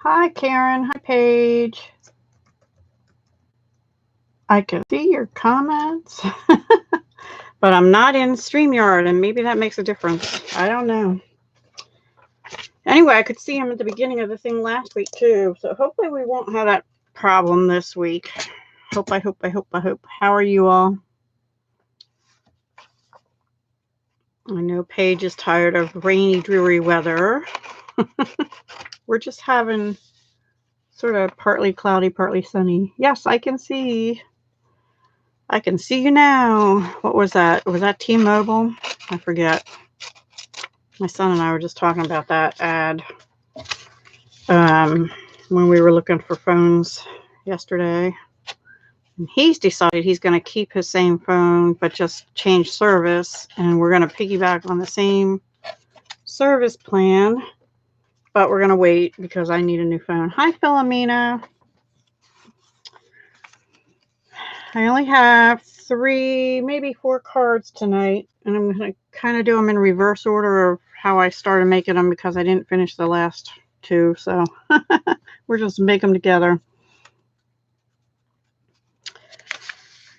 Hi, Karen. Hi, Paige. I can see your comments, but I'm not in StreamYard, and maybe that makes a difference. I don't know. Anyway, I could see him at the beginning of the thing last week, too, so hopefully we won't have that problem this week. I hope. How are you all? I know Paige is tired of rainy, dreary weather. We're just having sort of partly cloudy, partly sunny. Yes, I can see. I can see you now. What was that? Was that T-Mobile? I forget. My son and I were just talking about that ad when we were looking for phones yesterday. And he's decided he's going to keep his same phone, but just change service. And we're going to piggyback on the same service plan. But we're going to wait because I need a new phone. Hi, Philomena. I only have 3, maybe 4 cards tonight. And I'm going to kind of do them in reverse order of how I started making them because I didn't finish the last 2. So we're just make them together.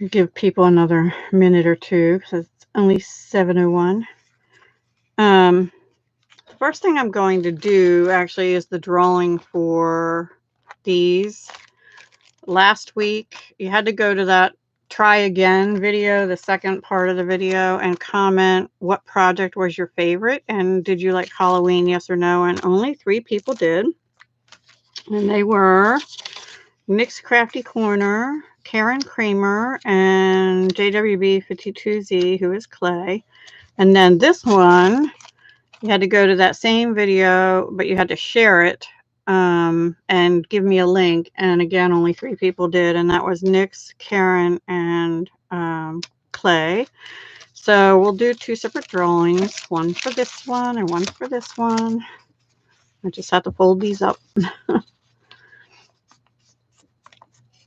Give people another minute or 2 because it's only 7:01. First thing I'm going to do actually is the drawing for these. Last week, you had to go to that try again video, the second part of the video, and comment what project was your favorite and did you like Halloween, yes or no? And only 3 people did. And they were Nick's Crafty Corner, Karen Kramer, and JWB52Z, who is Clay. And then this one, you had to go to that same video, but you had to share it and give me a link. And again, only 3 people did, and that was Nick's, Karen, and Clay. So we'll do 2 separate drawings, one for this one and one for this one. I just have to fold these up.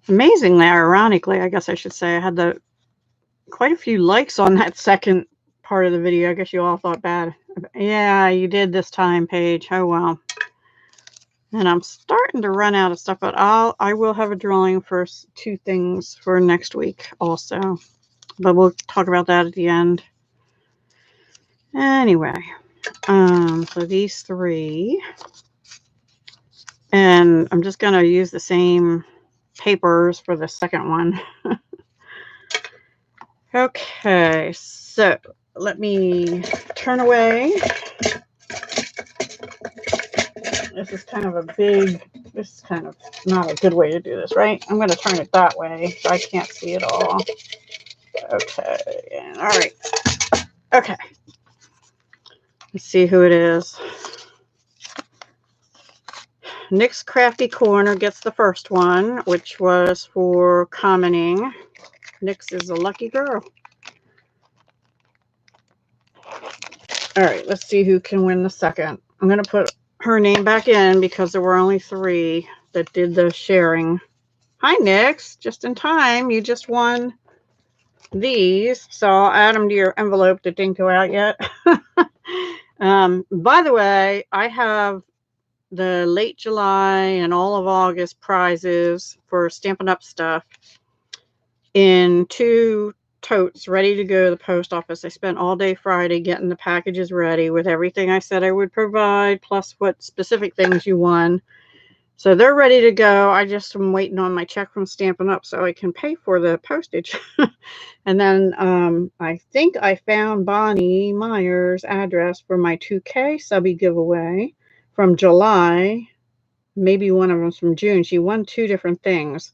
Amazingly, ironically, I guess I should say, I had quite a few likes on that second part of the video. I guess you all thought bad. Yeah, you did this time, Paige. Oh, well. And I'm starting to run out of stuff, but I will have a drawing for 2 things for next week also. But we'll talk about that at the end. Anyway, so these 3. And I'm just going to use the same papers for the second one. Okay, so let me turn away. This is kind of not a good way to do this, right? I'm going to turn it that way so I can't see it all. Okay, all right. Okay. Let's see who it is. Nick's Crafty Corner gets the first one, which was for commenting. Nick's is a lucky girl. All right, let's see who can win the second. I'm going to put her name back in because there were only 3 that did the sharing. Hi, Nick's. Just in time. You just won these. So I'll add them to your envelope that didn't go out yet. By the way, I have the late July and all of August prizes for Stampin' Up stuff in 2 totes ready to go to the post office. I spent all day Friday getting the packages ready with everything I said I would provide, plus what specific things you won. So they're ready to go. I just am waiting on my check from Stampin' Up so I can pay for the postage. And then I think I found Bonnie Meyer's address for my 2K subby giveaway from July. Maybe one of them's from June. She won 2 different things.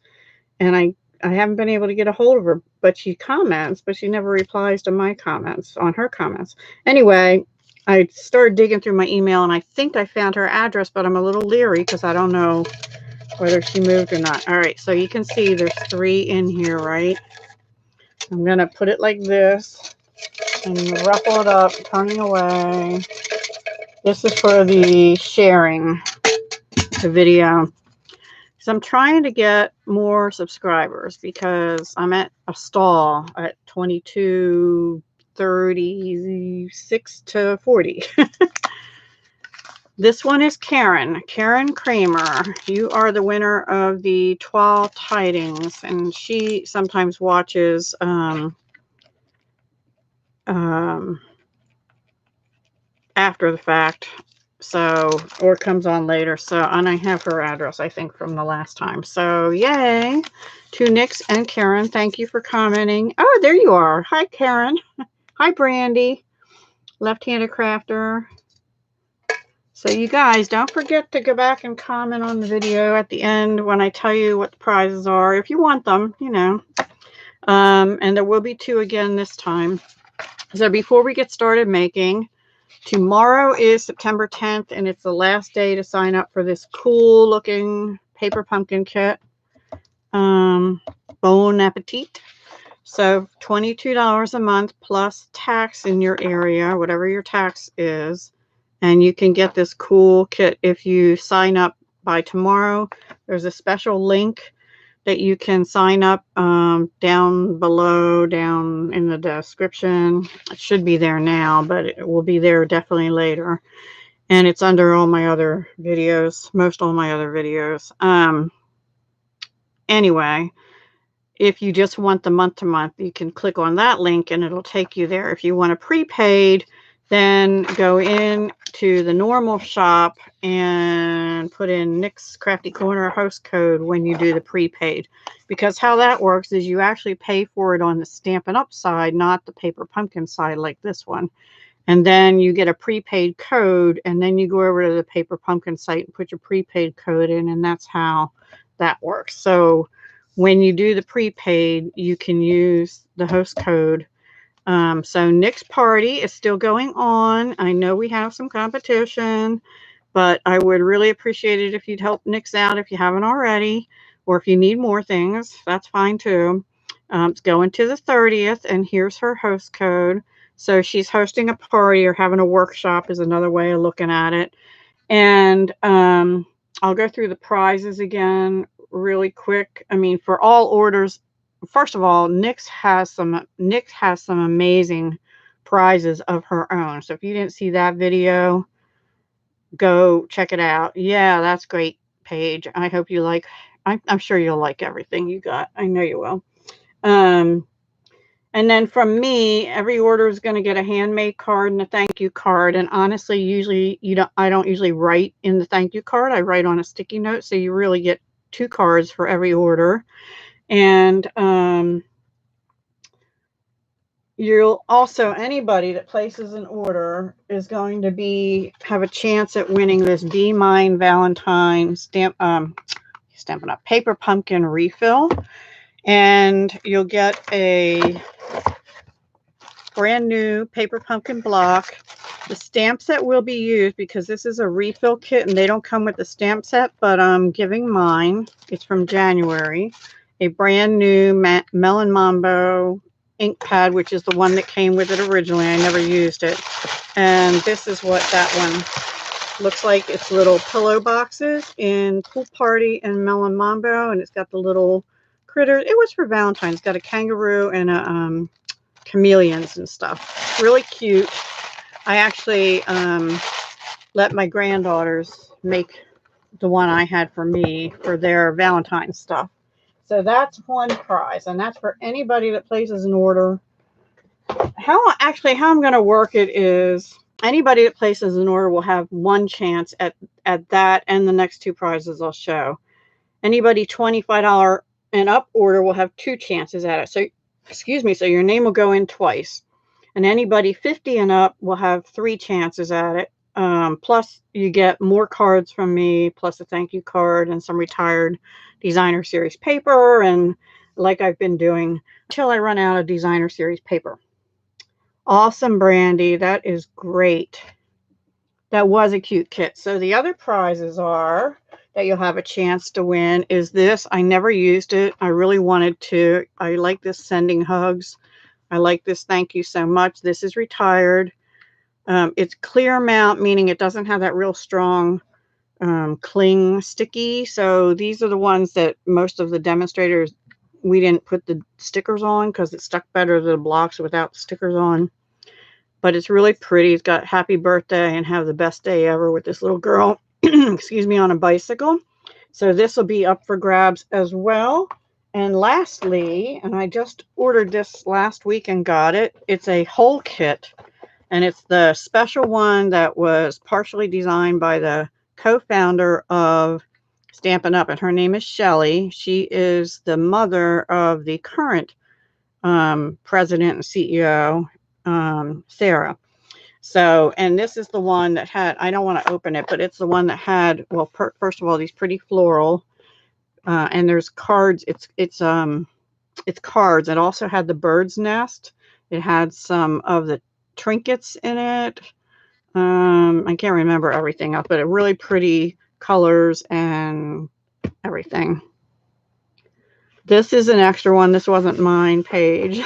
And I haven't been able to get a hold of her, but she comments, but she never replies to my comments on her comments. Anyway, I started digging through my email, and I think I found her address, but I'm a little leery because I don't know whether she moved or not. All right, so you can see there's 3 in here, right? I'm going to put it like this and ruffle it up, turning away. This is for the sharing the video. So I'm trying to get more subscribers because I'm at a stall at 22, 36 to 40. This one is Karen Kramer. You are the winner of the Twal Tidings, and she sometimes watches after the fact, so, or it comes on later. So, and I have her address, I think, from the last time. So, yay to Nix and Karen. Thank you for commenting. Oh, there you are. Hi, Karen. Hi, Brandy. Left-handed crafter. So you guys, don't forget to go back and comment on the video at the end when I tell you what the prizes are, if you want them, you know. And there will be 2 again this time. So before we get started making, tomorrow is September 10th, and it's the last day to sign up for this cool looking paper pumpkin kit. Bon appetit. So $22 a month plus tax in your area, whatever your tax is. And you can get this cool kit if you sign up by tomorrow. There's a special link that you can sign up down below, down in the description. It should be there now, but it will be there definitely later. And it's under all my other videos, most all my other videos. Anyway, if you just want the month-to-month, you can click on that link and it'll take you there. If you want a prepaid, then go in to the normal shop and put in Nick's Crafty Corner host code when you do the prepaid. Because how that works is you actually pay for it on the Stampin' Up side, not the Paper Pumpkin side like this one. And then you get a prepaid code, and then you go over to the Paper Pumpkin site and put your prepaid code in, and that's how that works. So when you do the prepaid, you can use the host code. So Nick's party is still going on. I know we have some competition, but I would really appreciate it if you'd help Nick's out if you haven't already, or if you need more things, that's fine too. It's going to the 30th, and here's her host code. So she's hosting a party or having a workshop is another way of looking at it. And I'll go through the prizes again really quick. I mean, for all orders, first of all, Nick has some amazing prizes of her own. So if you didn't see that video, go check it out. Yeah, that's great, Paige. I hope you like. I'm sure you'll like everything you got. I know you will. And then from me, every order is going to get a handmade card and a thank you card. And honestly, usually I don't usually write in the thank you card. I write on a sticky note, so you really get 2 cards for every order. And you'll also, anybody that places an order is going to have a chance at winning this Be Mine Valentine Stampin' Up Paper Pumpkin refill. And you'll get a brand new paper pumpkin block. The stamp set will be used because this is a refill kit and they don't come with the stamp set, but I'm giving mine. It's from January. A brand new Melon Mambo ink pad, which is the one that came with it originally. I never used it. And this is what that one looks like. It's little pillow boxes in Pool Party and Melon Mambo, and it's got the little critters. It was for Valentine's. It's got a kangaroo and a chameleons and stuff. Really cute. I actually let my granddaughters make the one I had for me for their Valentine's stuff. So that's one prize, and that's for anybody that places an order. How I'm going to work it is anybody that places an order will have 1 chance at that and the next 2 prizes I'll show. Anybody $25 and up order will have 2 chances at it. So, excuse me, so your name will go in twice. And anybody 50 and up will have 3 chances at it. Plus, you get more cards from me, plus a thank you card and some retired designer series paper. And like I've been doing until I run out of designer series paper. Awesome, Brandy. That is great. That was a cute kit. So the other prizes are that you'll have a chance to win is this. I never used it. I really wanted to. I like this Sending Hugs. I like this Thank You So Much. This is retired. It's clear mount, meaning it doesn't have that real strong cling sticky. So these are the ones that most of the demonstrators, we didn't put the stickers on because it stuck better to the blocks without stickers on. but it's really pretty. It's got happy birthday and have the best day ever with this little girl, excuse me, on a bicycle. So this will be up for grabs as well. And lastly, and I just ordered this last week and got it, it's a whole kit. And it's the special one that was partially designed by the co-founder of Stampin' Up, and her name is Shelly. She is the mother of the current president and CEO, Sarah. So, and this is the one that had, I don't want to open it, but it's the one that had, well, first of all, these pretty floral, and there's cards. It's cards. It also had the bird's nest. It had some of the trinkets in it. I can't remember everything up, but it really pretty colors and everything. This is an extra one. This wasn't mine, Paige.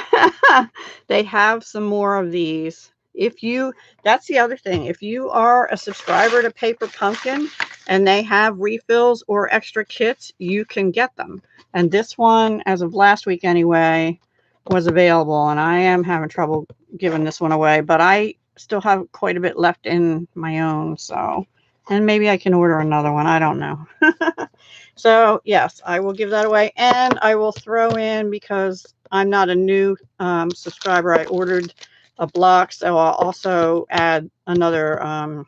They have some more of these. That's the other thing. If you are a subscriber to Paper Pumpkin and they have refills or extra kits, you can get them. And this one, as of last week anyway, was available. And I am having trouble giving this one away, but I still have quite a bit left in my own. So, and maybe I can order another one. I don't know. So yes, I will give that away. And I will throw in, because I'm not a new subscriber, I ordered a block. So I'll also add another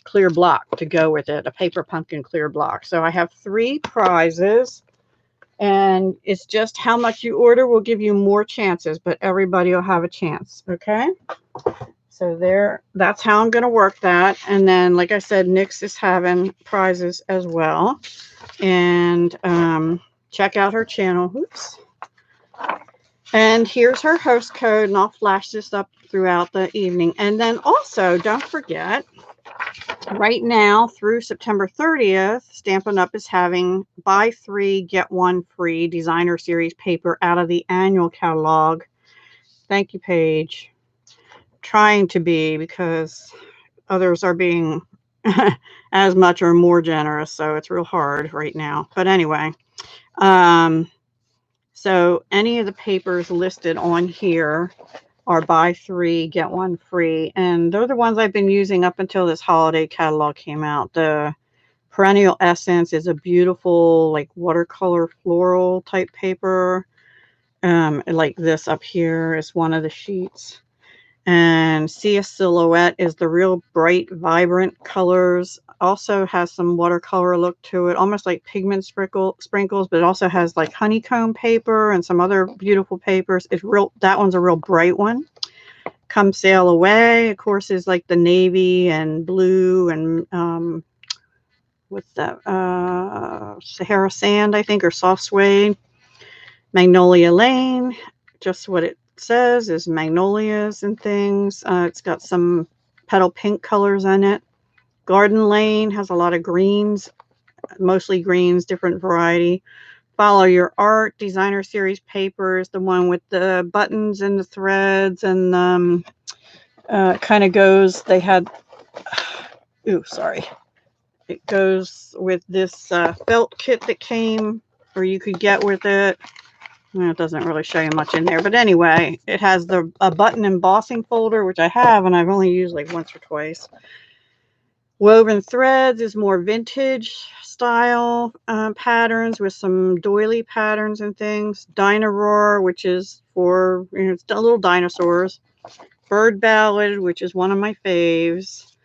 clear block to go with it, a Paper Pumpkin clear block. So I have 3 prizes. And it's just how much you order will give you more chances, but everybody will have a chance. Okay. So that's how I'm going to work that. And then, like I said, Nyx is having prizes as well. And check out her channel. Oops. And here's her host code, and I'll flash this up throughout the evening. And then also, don't forget, right now through September 30th, Stampin' Up is having buy 3, get 1 free designer series paper out of the annual catalog. Thank you, Paige. Trying to be, because others are being as much or more generous, so it's real hard right now. But anyway, so any of the papers listed on here are buy 3, get 1 free. And they're the ones I've been using up until this holiday catalog came out. The Perennial Essence is a beautiful, like, watercolor floral type paper. Like this up here is one of the sheets. And See a Silhouette is the real bright, vibrant colors. Also has some watercolor look to it, almost like pigment sprinkles, but it also has like honeycomb paper and some other beautiful papers. That one's a real bright one. Come Sail Away, of course, is like the navy and blue and what's that? Sahara Sand, I think, or soft suede. Magnolia Lane, just what it says is magnolias and things. It's got some petal pink colors in it. Garden Lane has a lot of greens, mostly greens, different variety. Follow Your Art, designer series papers, the one with the buttons and the threads, and kind of goes, they had, it goes with this felt kit that came, or you could get with it. Well, it doesn't really show you much in there, but anyway, it has a button embossing folder, which I have, and I've only used like once or twice. Woven Threads is more vintage style patterns with some doily patterns and things. Dynaroar, which is for, it's little dinosaurs. Bird Ballad, which is one of my faves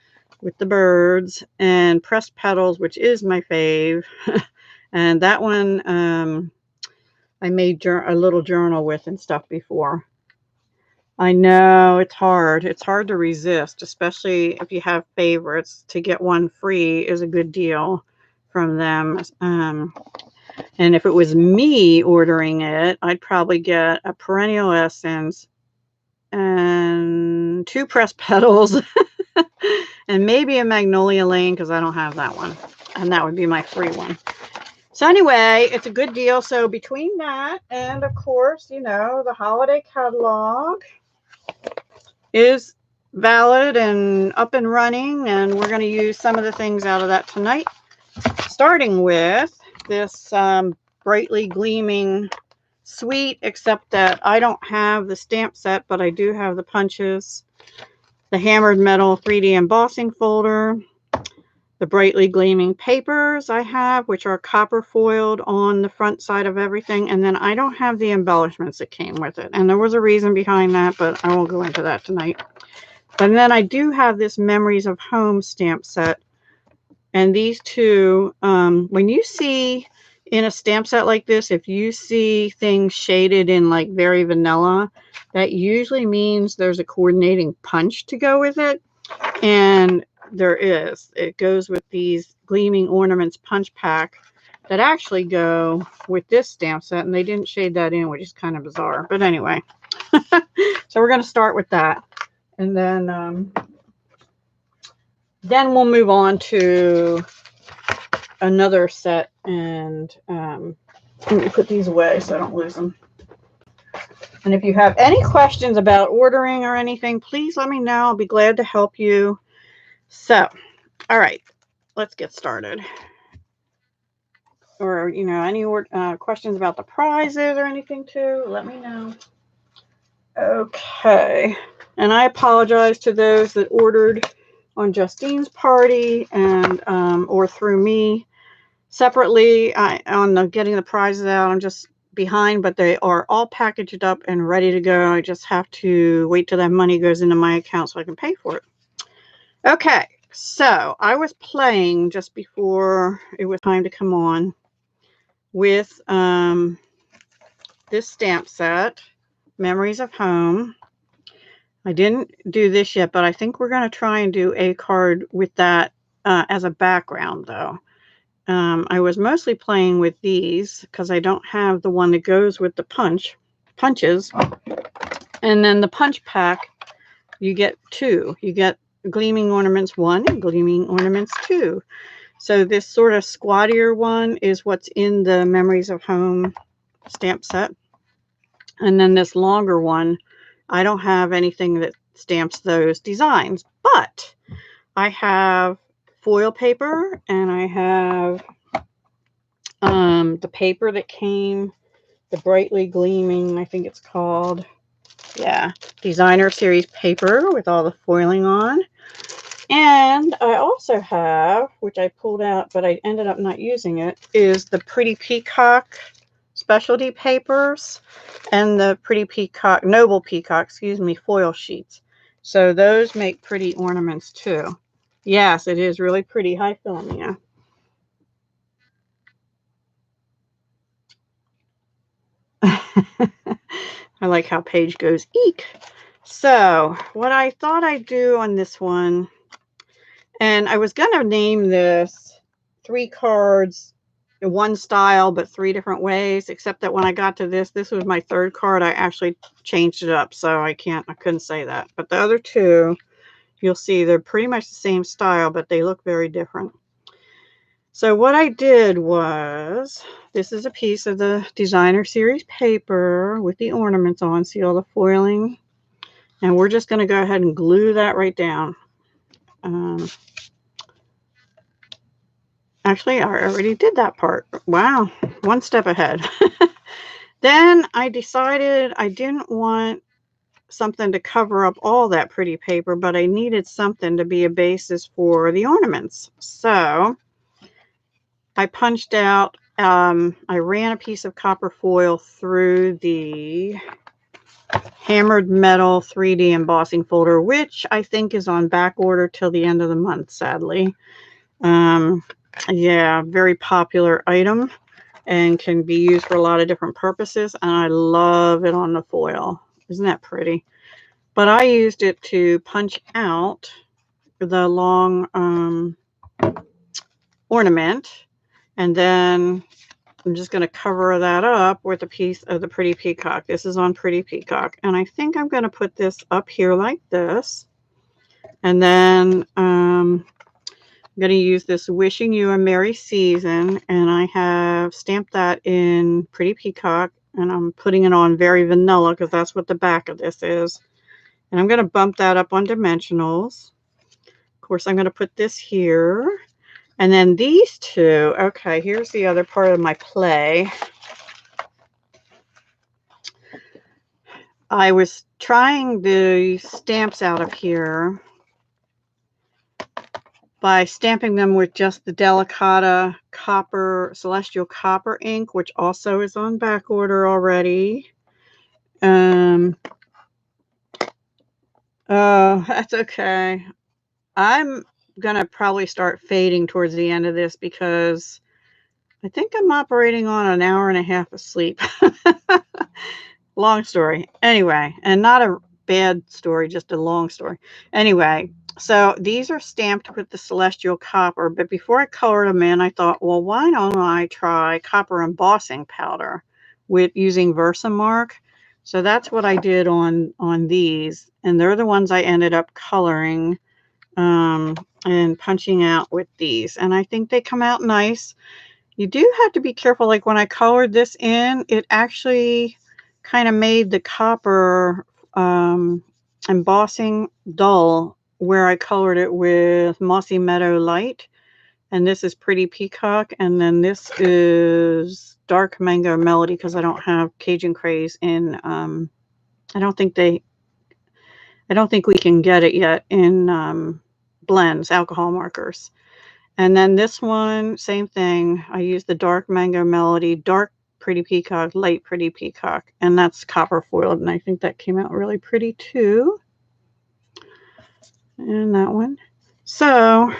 with the birds. And Pressed Petals, which is my fave. And that one I made a little journal with and stuff before. I know, it's hard. It's hard to resist, especially if you have favorites. To get 1 free is a good deal from them. And if it was me ordering it, I'd probably get a Perennial Essence and 2 Pressed Petals and maybe a Magnolia Lane, because I don't have that one. And that would be my free one. So anyway, it's a good deal. So between that and, of course, the holiday catalog is valid and up and running, and we're going to use some of the things out of that tonight, starting with this brightly gleaming sweet, except that I don't have the stamp set, but I do have the punches, the Hammered Metal 3D Embossing Folder, the brightly gleaming papers I have, which are copper foiled on the front side of everything. And then I don't have the embellishments that came with it. And there was a reason behind that, but I won't go into that tonight. And then I do have this Memories of Home stamp set. And these two, when you see in a stamp set like this, if you see things shaded in like very vanilla, that usually means there's a coordinating punch to go with it. And there is. It goes with these Gleaming Ornaments punch pack that actually go with this stamp set, and they didn't shade that in, which is kind of bizarre. But anyway, so we're going to start with that, and then we'll move on to another set. And let me put these away so I don't lose them. And if you have any questions about ordering or anything, please let me know. I'll be glad to help you. So, all right, let's get started. Or, you know, any questions about the prizes or anything too, let me know. Okay. And I apologize to those that ordered on Justine's party and or through me separately on getting the prizes out. I'm just behind, but they are all packaged up and ready to go. I just have to wait till that money goes into my account so I can pay for it. Okay, so I was playing just before it was time to come on with this stamp set, Memories of Home. I didn't do this yet, but I think we're going to try and do a card with that as a background, though. I was mostly playing with these because I don't have the one that goes with the punches. And then the punch pack, you get two. You get Gleaming Ornaments 1 and Gleaming Ornaments 2. So this sort of squattier one is what's in the Memories of Home stamp set. And then this longer one, I don't have anything that stamps those designs, but I have foil paper, and I have the paper that came, the brightly gleaming, I think it's called, yeah, designer series paper with all the foiling on. And I also have, which I pulled out, but I ended up not using it, is the Pretty Peacock specialty papers and the Pretty Peacock, Noble Peacock, excuse me, foil sheets. So those make pretty ornaments too. Yes, it is really pretty. Hi, Philomena. I like how Paige goes, eek. So what I thought I'd do on this one, and I was going to name this 3 cards in one style, but 3 different ways, except that when I got to this was my 3rd card. I actually changed it up, so I couldn't say that. But the other 2, you'll see they're pretty much the same style, but they look very different. So what I did was, this is a piece of the designer series paper with the ornaments on, see all the foiling? And we're just going to go ahead and glue that right down. Actually, I already did that part. Wow, one step ahead. Then I decided I didn't want something to cover up all that pretty paper, but I needed something to be a basis for the ornaments. So I punched out, I ran a piece of copper foil through the Hammered Metal 3D Embossing Folder, which I think is on back order till the end of the month, sadly. Yeah, very popular item and can be used for a lot of different purposes. And I love it on the foil. Isn't that pretty? But I used it to punch out the long ornament. And then I'm just going to cover that up with a piece of the Pretty Peacock. This is on Pretty Peacock. And I think I'm going to put this up here like this. And then I'm going to use this Wishing You a Merry Season. And I have stamped that in Pretty Peacock. And I'm putting it on very vanilla because that's what the back of this is. And I'm going to bump that up on dimensionals. Of course, I'm going to put this here. And then these 2, okay, here's the other part of my play. I was trying the stamps out of here by stamping them with just the Delicata Copper, Celestial Copper ink, which also is on back order already. Oh, that's okay. I'm going to probably start fading towards the end of this because I think I'm operating on an hour and a half of sleep. Long story. Anyway, and not a bad story, just a long story. Anyway, so these are stamped with the Celestial Copper, but before I colored them in, I thought, well, why don't I try copper embossing powder with using Versamark? So that's what I did on these, and they're the ones I ended up coloring and punching out with these, and I think they come out nice. You do have to be careful, like when I colored this in, it actually kind of made the copper embossing dull where I colored it with Mossy Meadow Light. And this is Pretty Peacock. And then this is Dark Mango Melody because I don't have Cajun Craze in, I don't think we can get it yet in blends, alcohol markers. And then this one, same thing. I used the Dark Mango Melody, Dark Pretty Peacock, Light Pretty Peacock, and that's copper foiled, and I think that came out really pretty too. And that one. So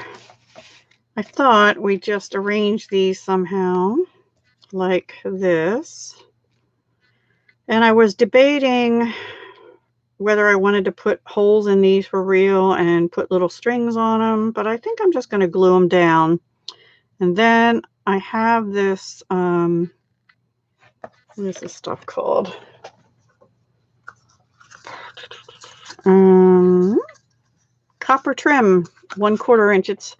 I thought we'd just arrange these somehow like this. And I was debating whether I wanted to put holes in these for real and put little strings on them, but I think I'm just going to glue them down. And then I have this, what is this stuff called? Copper trim, 1/4 inch. It's,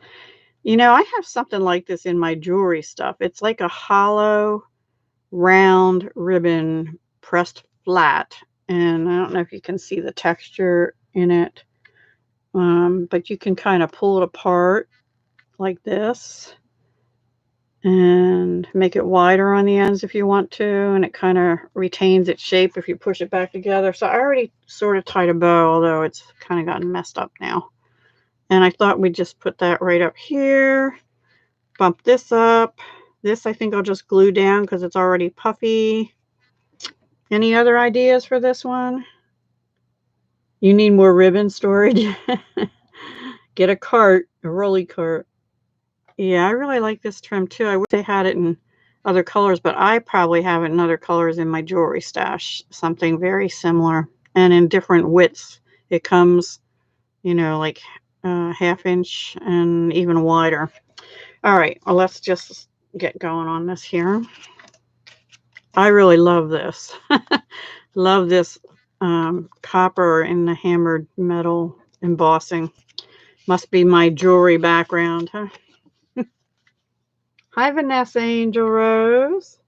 you know, I have something like this in my jewelry stuff. It's like a hollow, round ribbon pressed flat. And I don't know if you can see the texture in it, but you can kind of pull it apart like this and make it wider on the ends if you want to, and it kind of retains its shape if you push it back together. So I already sort of tied a bow, although it's kind of gotten messed up now. And I thought we'd just put that right up here, bump this up. This I think I'll just glue down because it's already puffy. Any other ideas for this one? You need more ribbon storage? Get a cart, a rolly cart. Yeah, I really like this trim too. I wish they had it in other colors, but I probably have it in other colors in my jewelry stash. Something very similar and in different widths. It comes, you know, like 1/2 inch and even wider. All right, well, let's just get going on this here. I really love this. Love this copper in the hammered metal embossing. Must be my jewelry background, huh? Hi, Vanessa Angel Rose.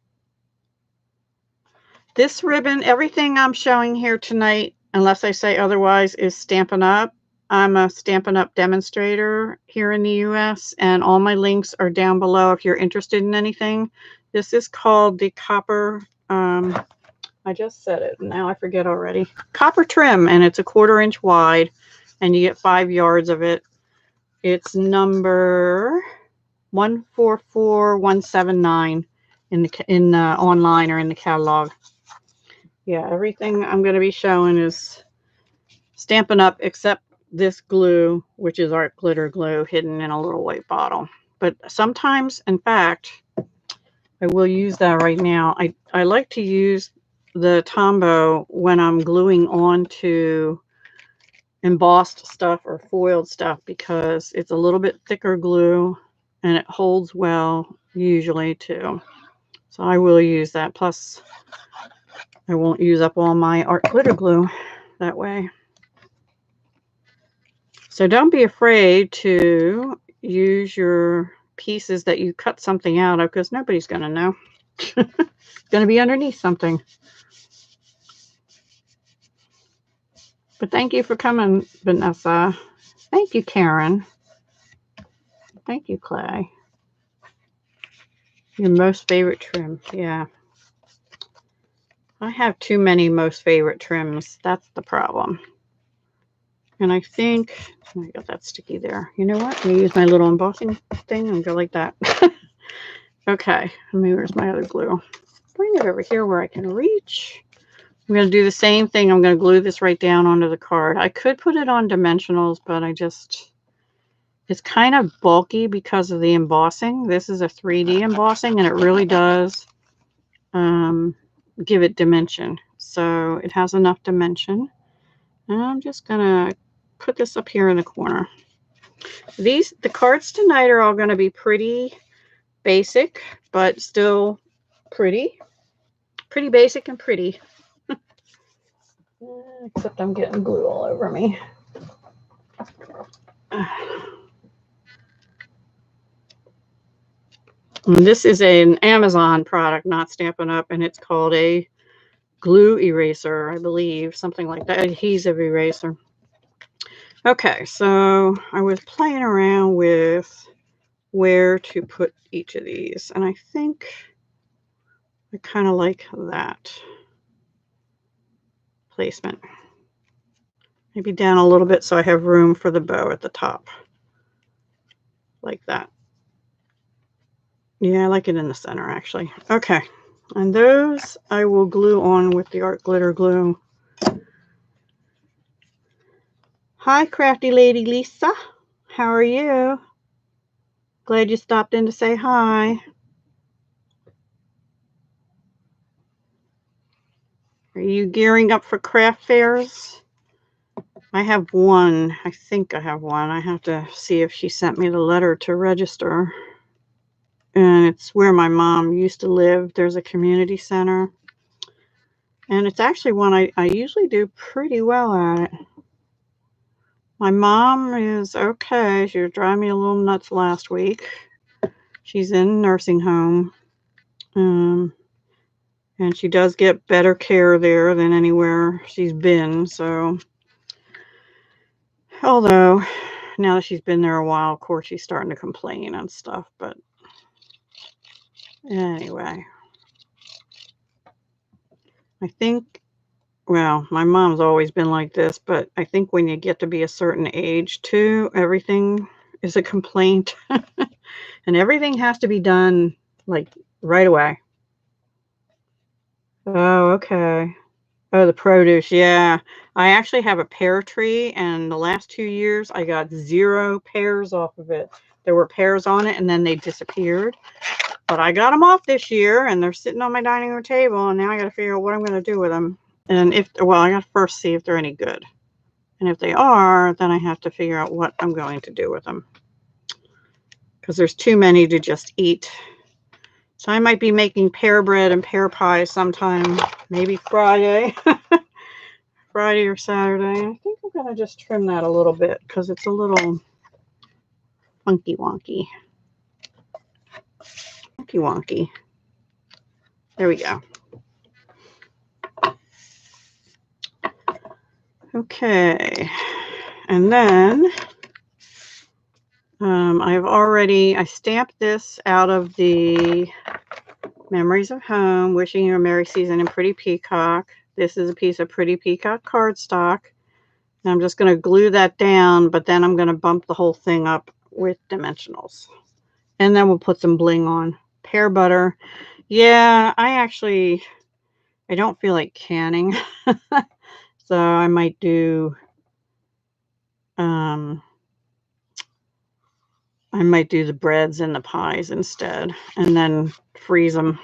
This ribbon, everything I'm showing here tonight, unless I say otherwise, is Stampin' Up. I'm a Stampin' Up demonstrator here in the US, and all my links are down below if you're interested in anything. This is called the copper, I just said it, now I forget already. Copper trim, and it's 1/4 inch wide, and you get 5 yards of it. It's number 144179 in online or in the catalog. Yeah, everything I'm going to be showing is Stampin' Up except this glue, which is art glitter glue hidden in a little white bottle. But sometimes, in fact, I will use that right now. I like to use the Tombow when I'm gluing onto embossed stuff or foiled stuff because it's a little bit thicker glue and it holds well usually too. So I will use that. Plus, I won't use up all my art glitter glue that way. So don't be afraid to use your pieces that you cut something out of because nobody's going to know. It's going to be underneath something. But thank you for coming, Vanessa. Thank you, Karen. Thank you, Clay. Your most favorite trim. Yeah. I have too many most favorite trims. That's the problem. And I think I got that sticky there. You know what? I'm gonna use my little embossing thing and go like that. Okay, where's my other glue? Bring it over here where I can reach. I'm going to do the same thing. I'm going to glue this right down onto the card. I could put it on dimensionals, but it's kind of bulky because of the embossing. This is a 3D embossing, and it really does give it dimension. So it has enough dimension. And I'm just going to put this up here in the corner. The cards tonight are all going to be pretty basic, but still pretty. Pretty basic and pretty. Except I'm getting glue all over me. And this is an Amazon product, not Stampin' Up, and it's called a glue eraser, I believe, something like that, adhesive eraser. Okay, so I was playing around with where to put each of these, and I think I kind of like that placement. Maybe down a little bit so I have room for the bow at the top, like that. Yeah, I like it in the center, actually. Okay, and those I will glue on with the art glitter glue. Hi, crafty lady Lisa. How are you? Glad you stopped in to say hi. Are you gearing up for craft fairs? I have one. I think I have one. I have to see if she sent me the letter to register. And it's where my mom used to live. There's a community center. And it's actually one I usually do pretty well at it. My mom is okay. She was driving me a little nuts last week. She's in a nursing home. And she does get better care there than anywhere she's been. So, although now that she's been there a while, of course, she's starting to complain and stuff. But anyway, I think, well, my mom's always been like this, but I think when you get to be a certain age too, everything is a complaint. And everything has to be done like right away. Oh, okay. Oh, the produce. Yeah. I actually have a pear tree, and the last 2 years I got 0 pears off of it. There were pears on it, and then they disappeared. But I got them off this year, and they're sitting on my dining room table, and now I got to figure out what I'm going to do with them. And well, I got to first see if they're any good. And if they are, then I have to figure out what I'm going to do with them. Because there's too many to just eat. So I might be making pear bread and pear pie sometime, maybe Friday. Friday or Saturday. I think I'm going to just trim that a little bit because it's a little funky wonky. Funky wonky. There we go. Okay. And then I stamped this out of the Memories of Home, Wishing You a Merry Season in Pretty Peacock. This is a piece of Pretty Peacock cardstock. And I'm just going to glue that down, but then I'm going to bump the whole thing up with dimensionals. And then we'll put some bling on. Pear butter. Yeah, I don't feel like canning. So I might do the breads and the pies instead, and then freeze them.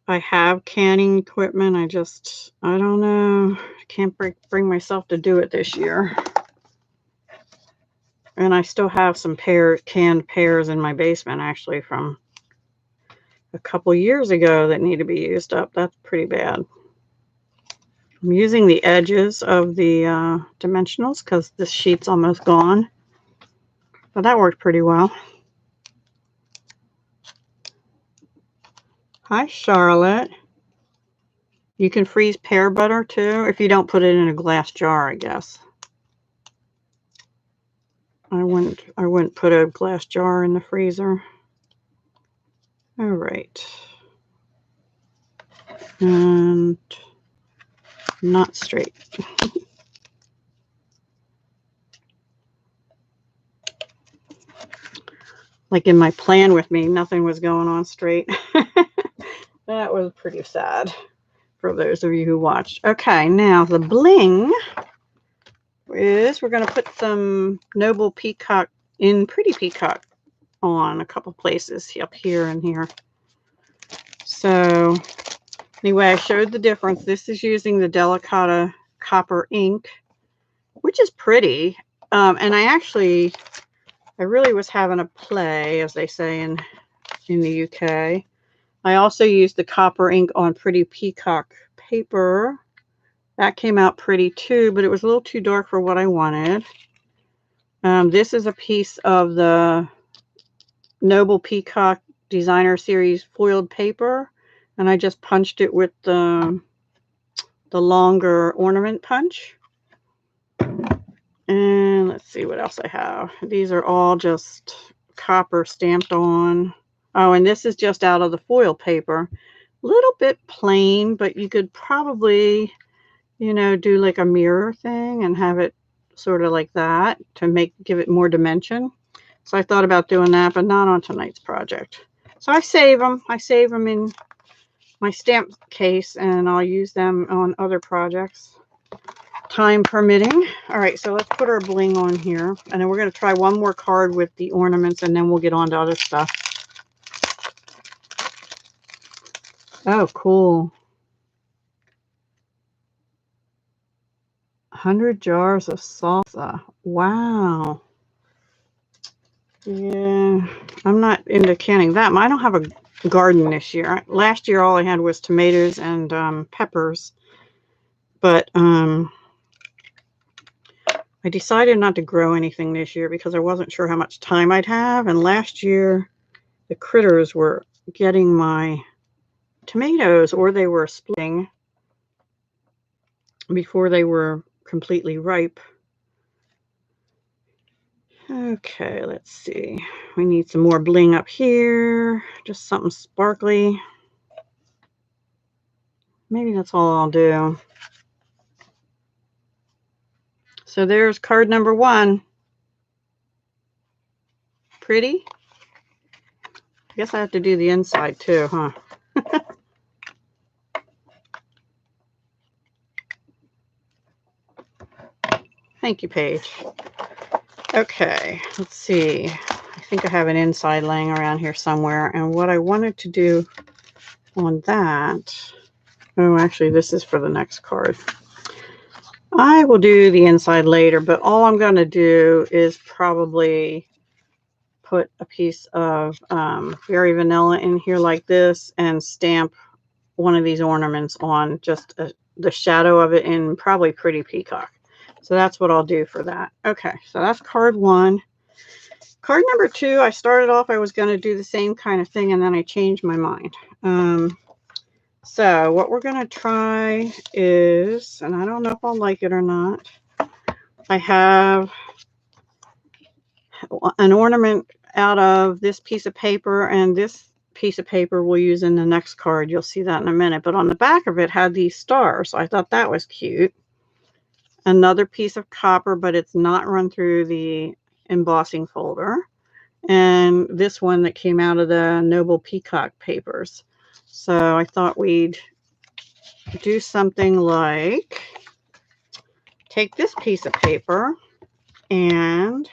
I have canning equipment. I don't know. I can't bring myself to do it this year. And I still have some canned pears in my basement, actually, from a couple years ago that need to be used up. That's pretty bad. I'm using the edges of the dimensionals because this sheet's almost gone. But that worked pretty well. Hi, Charlotte. You can freeze pear butter too if you don't put it in a glass jar, I guess. I wouldn't put a glass jar in the freezer. All right. and not straight. Like in my plan with me, nothing was going on straight. That was pretty sad for those of you who watched. Okay, now the bling is we're going to put some Noble Peacock in Pretty Peacock on a couple places up here and here. So anyway, I showed the difference. This is using the Delicata copper ink, which is pretty. And I really was having a play, as they say in the UK. I also used the copper ink on Pretty Peacock paper. That came out pretty too, but it was a little too dark for what I wanted. This is a piece of the Noble Peacock Designer Series foiled paper, and I just punched it with the longer ornament punch. And let's see what else I have. These are all just copper stamped on. Oh, and this is just out of the foil paper. A little bit plain, but you could probably, you know, do like a mirror thing and have it sort of like that to give it more dimension. So I thought about doing that, but not on tonight's project. So I save them. I save them in my stamp case, and I'll use them on other projects, time permitting. All right, so let's put our bling on here, and then we're going to try one more card with the ornaments, and then we'll get on to other stuff. Oh, cool. 100 jars of salsa. Wow. Yeah, I'm not into canning that. I don't have a garden this year. Last year, all I had was tomatoes and peppers. But I decided not to grow anything this year because I wasn't sure how much time I'd have. And last year, the critters were getting my tomatoes, or they were splitting before they were completely ripe. Okay, let's see. We need some more bling up here. Just something sparkly. Maybe that's all I'll do. So there's card number 1. Pretty? I guess I have to do the inside too, huh? Thank you, Paige. Okay, let's see. I think I have an inside laying around here somewhere. And what I wanted to do on that... Oh, actually, this is for the next card. I will do the inside later, but all I'm going to do is probably put a piece of Berry Vanilla in here like this and stamp one of these ornaments on just the shadow of it in probably Pretty Peacock. So that's what I'll do for that. Okay, so that's card 1. Card number 2, I started off, I was going to do the same kind of thing, and then I changed my mind. So what we're going to try is, and I don't know if I'll like it or not, I have an ornament out of this piece of paper, and this piece of paper we'll use in the next card. You'll see that in a minute. But on the back of it had these stars, so I thought that was cute. Another piece of copper, but it's not run through the embossing folder. And this one that came out of the Noble Peacock papers. So I thought we'd do something like take this piece of paper and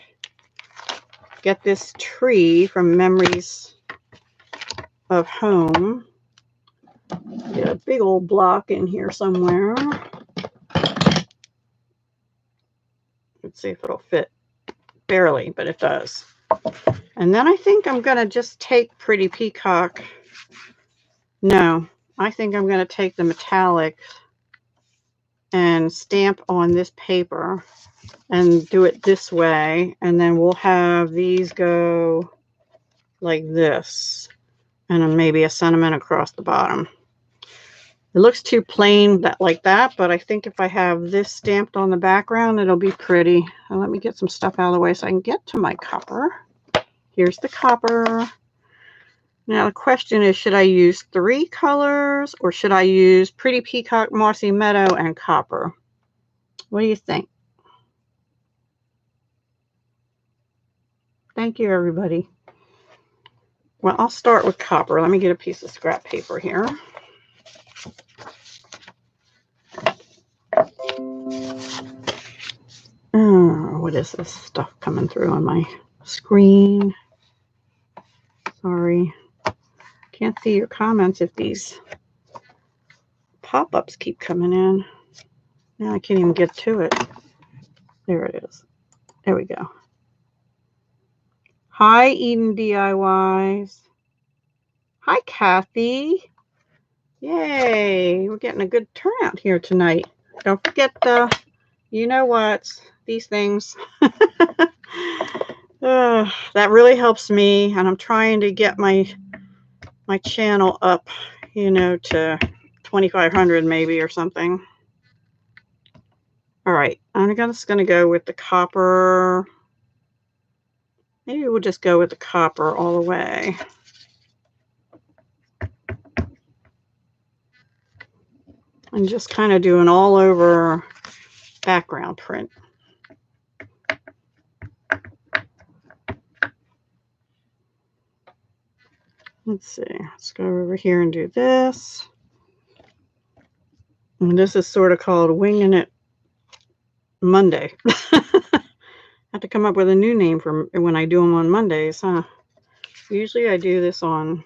get this tree from Memories of Home. Get a big old block in here somewhere. Let's see if it'll fit. Barely, but it does. And then I think I'm going to just take Pretty Peacock. No, I think I'm going to take the metallic and stamp on this paper and do it this way. And then we'll have these go like this. And then maybe a sentiment across the bottom. It looks too plain like that, but I think if I have this stamped on the background, it'll be pretty. Now let me get some stuff out of the way so I can get to my copper. Here's the copper. Now the question is, should I use 3 colors or should I use Pretty Peacock, Mossy Meadow, and Copper? What do you think? Thank you, everybody. Well, I'll start with Copper. Let me get a piece of scrap paper here. Oh, what is this stuff coming through on my screen? Sorry. Can't see your comments if these pop-ups keep coming in. Now I can't even get to it. There it is. There we go. Hi, Eden DIYs. Hi, Kathy. Yay, we're getting a good turnout here tonight. Don't forget the, you know what, these things. That really helps me, and I'm trying to get my channel up, you know, to 2,500 maybe or something. All right, I'm just going to go with the copper. Maybe we'll just go with the copper all the way. And just kind of do an all over background print. Let's see, let's go over here and do this. And this is sort of called Winging It Monday. I have to come up with a new name for when I do them on Mondays, huh? Usually I do this on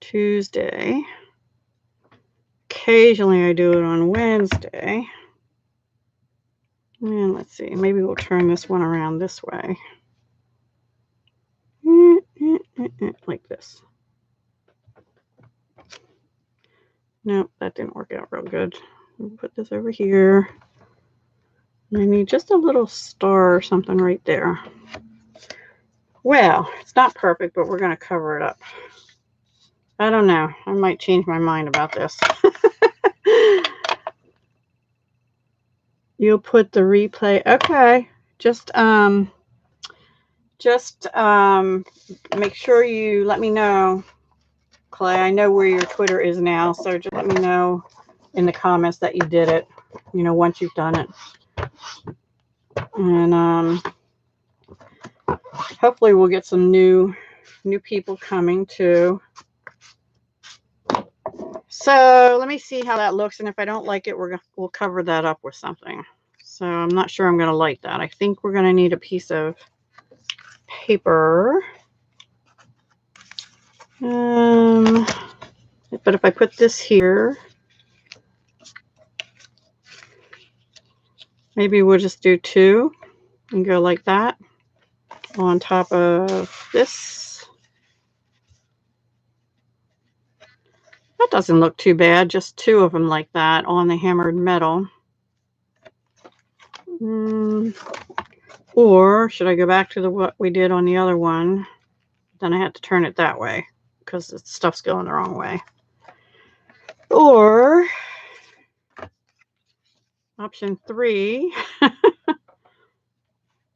Tuesday. Occasionally I do it on Wednesday. And let's see, maybe we'll turn this one around this way. Like this. Nope, that didn't work out real good. We'll put this over here. I need just a little star or something right there. Well, it's not perfect, but we're going to cover it up. I don't know. I might change my mind about this. You'll put the replay. Okay. Just make sure you let me know, Clay. I know where your Twitter is now, so just let me know in the comments that you did it, you know, once you've done it. And hopefully we'll get some new people coming too. So let me see how that looks, and if I don't like it, we'll cover that up with something. So I'm not sure I'm going to like that. I think we're going to need a piece of paper. But if I put this here, maybe we'll just do 2 and go like that on top of this. That doesn't look too bad, just 2 of them like that on the hammered metal. Or should I go back to what we did on the other one? Then I had to turn it that way because the stuff's going the wrong way. Or option 3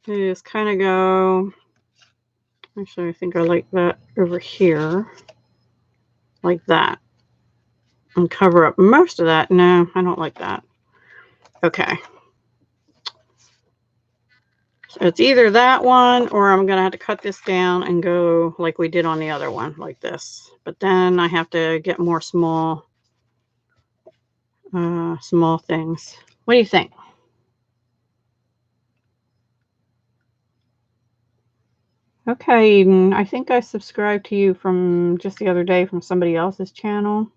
is kind of go, actually I think I like that over here, like that, and cover up most of that. No, I don't like that. Okay. So it's either that one or I'm going to have to cut this down and go like we did on the other one, like this. But then I have to get more small things. What do you think? Okay, Eden, I think I subscribed to you from just the other day from somebody else's channel.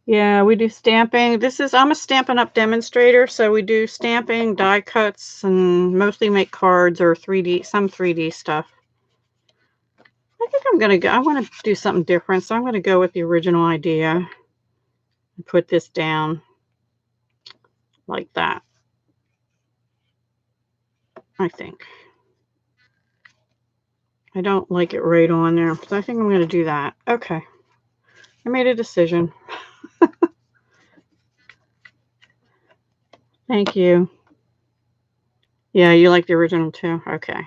Yeah, we do stamping. I'm a Stampin' Up demonstrator, so we do stamping, die cuts, and mostly make cards or 3D, some 3D stuff. I think I'm going to go, I want to do something different, so I'm going to go with the original idea and put this down like that, I think. I don't like it right on there, so I think I'm going to do that. Okay. I made a decision. Thank you. Yeah, you like the original too? Okay.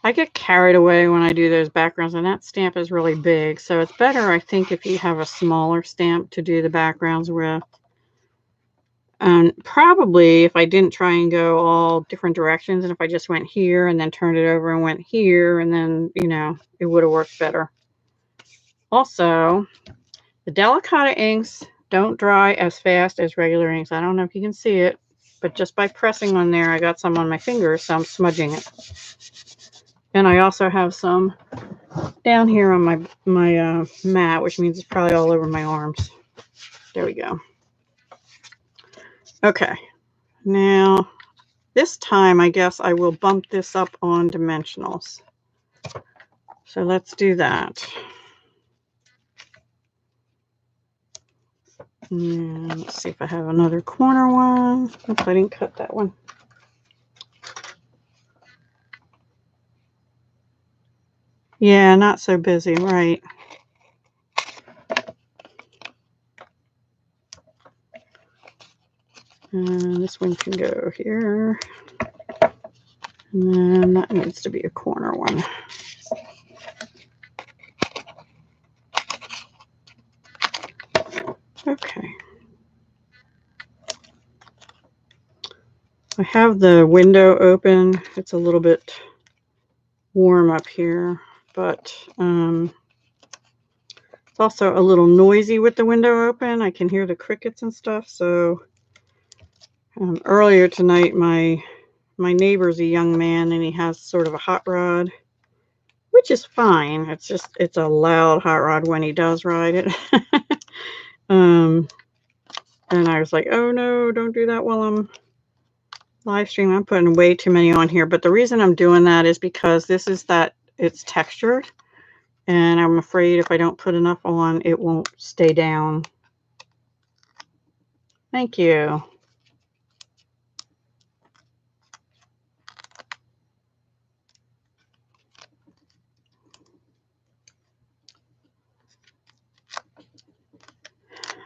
I get carried away when I do those backgrounds, and that stamp is really big. So it's better, I think, if you have a smaller stamp to do the backgrounds with. Probably if I didn't try and go all different directions, and if I just went here and then turned it over and went here, and then, you know, it would have worked better. Also, the Delicata inks don't dry as fast as regular inks. I don't know if you can see it, but just by pressing on there, I got some on my fingers, so I'm smudging it. And I also have some down here on my mat, which means it's probably all over my arms. There we go. Okay, now this time I guess I will bump this up on dimensionals. So let's do that. And let's see if I have another corner one. Oops, I didn't cut that one. Yeah, not so busy, right? And this one can go here. And then that needs to be a corner one. Okay. I have the window open. It's a little bit warm up here, but it's also a little noisy with the window open. I can hear the crickets and stuff. So earlier tonight, my neighbor's a young man, and he has sort of a hot rod, which is fine. It's just, it's a loud hot rod when he does ride it. And I was like, oh no, don't do that while I'm live streaming. I'm putting way too many on here. But the reason I'm doing that is because this is that it's textured. And I'm afraid if I don't put enough on, it won't stay down. Thank you.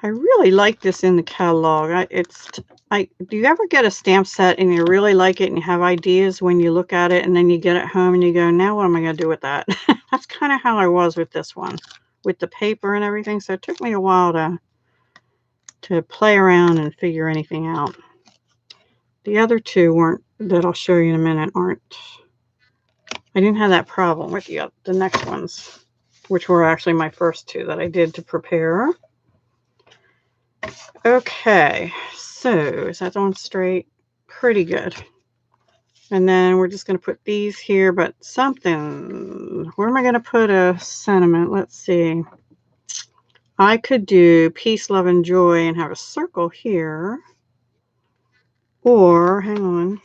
I really like this in the catalog. Do you ever get a stamp set and you really like it and you have ideas when you look at it, and then you get it home and you go, now what am I going to do with that? That's kind of how I was with this one, with the paper and everything. So it took me a while to play around and figure anything out. The other two weren't, that I'll show you in a minute, aren't. I didn't have that problem with the next ones, which were actually my first two that I did to prepare. Okay, so is that on straight? Pretty good. And then we're just going to put these here, but something, where am I going to put a sentiment? Let's see. I could do peace, love, and joy and have a circle here. Or, hang on,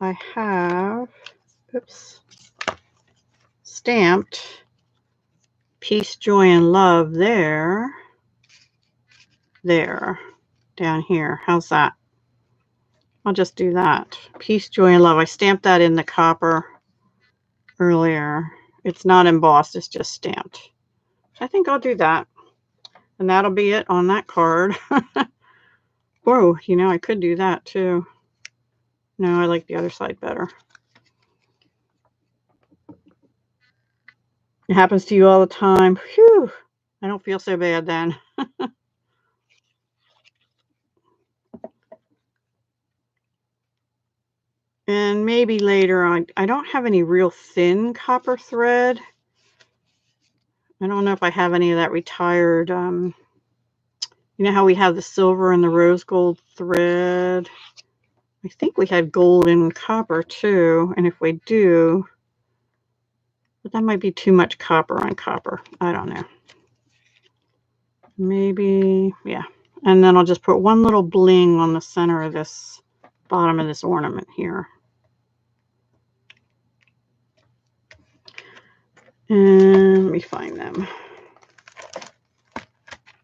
I have, oops, stamped peace, joy, and love there, down here. How's that? I'll just do that. Peace, joy, and love. I stamped that in the copper earlier. It's not embossed, it's just stamped. I think I'll do that. And that'll be it on that card. Oh, you know, I could do that too. No, I like the other side better. It happens to you all the time. Phew. I don't feel so bad then. And maybe later on, I don't have any real thin copper thread. I don't know if I have any of that retired, you know how we have the silver and the rose gold thread? I think we had gold and copper too. And if we do, but that might be too much copper on copper. I don't know. Maybe, yeah. And then I'll just put one little bling on the center of this, bottom of this ornament here. And let me find them.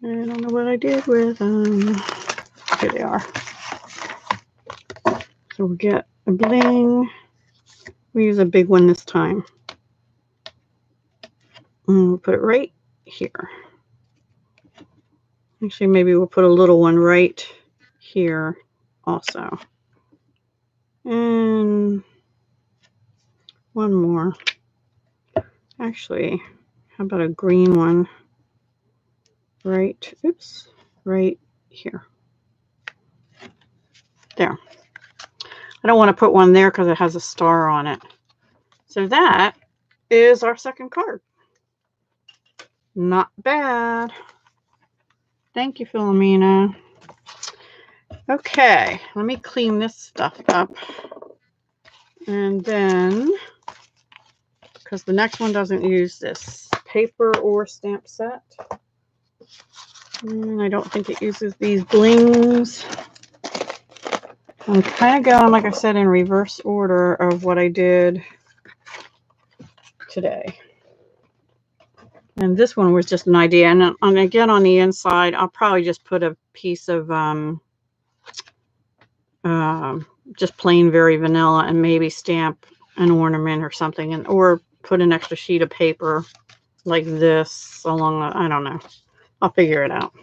I don't know what I did with them. Here they are. So we'll get a bling. We use a big one this time. And we'll put it right here. Actually, maybe we'll put a little one right here. also. And one more. Actually, how about a green one right here. There. I don't want to put one there because it has a star on it. So that is our second card. Not bad. Thank you, Philomena. Okay, let me clean this stuff up. And then, because the next one doesn't use this paper or stamp set. And I don't think it uses these blings. I'm kind of going, like I said, in reverse order of what I did today. And this one was just an idea. And again, on the inside, I'll probably just put a piece of just plain very vanilla and maybe stamp an ornament or something, and or put an extra sheet of paper like this along the, I don't know. I'll figure it out.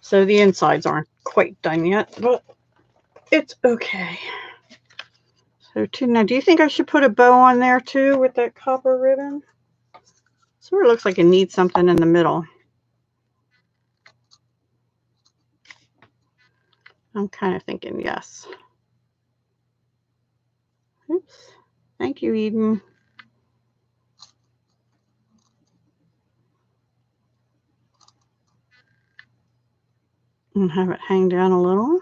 So the insides aren't quite done yet, but it's okay. So now, do you think I should put a bow on there too with that copper ribbon? Sort of looks like it needs something in the middle. I'm kind of thinking yes. Oops. Thank you, Eden. And have it hang down a little.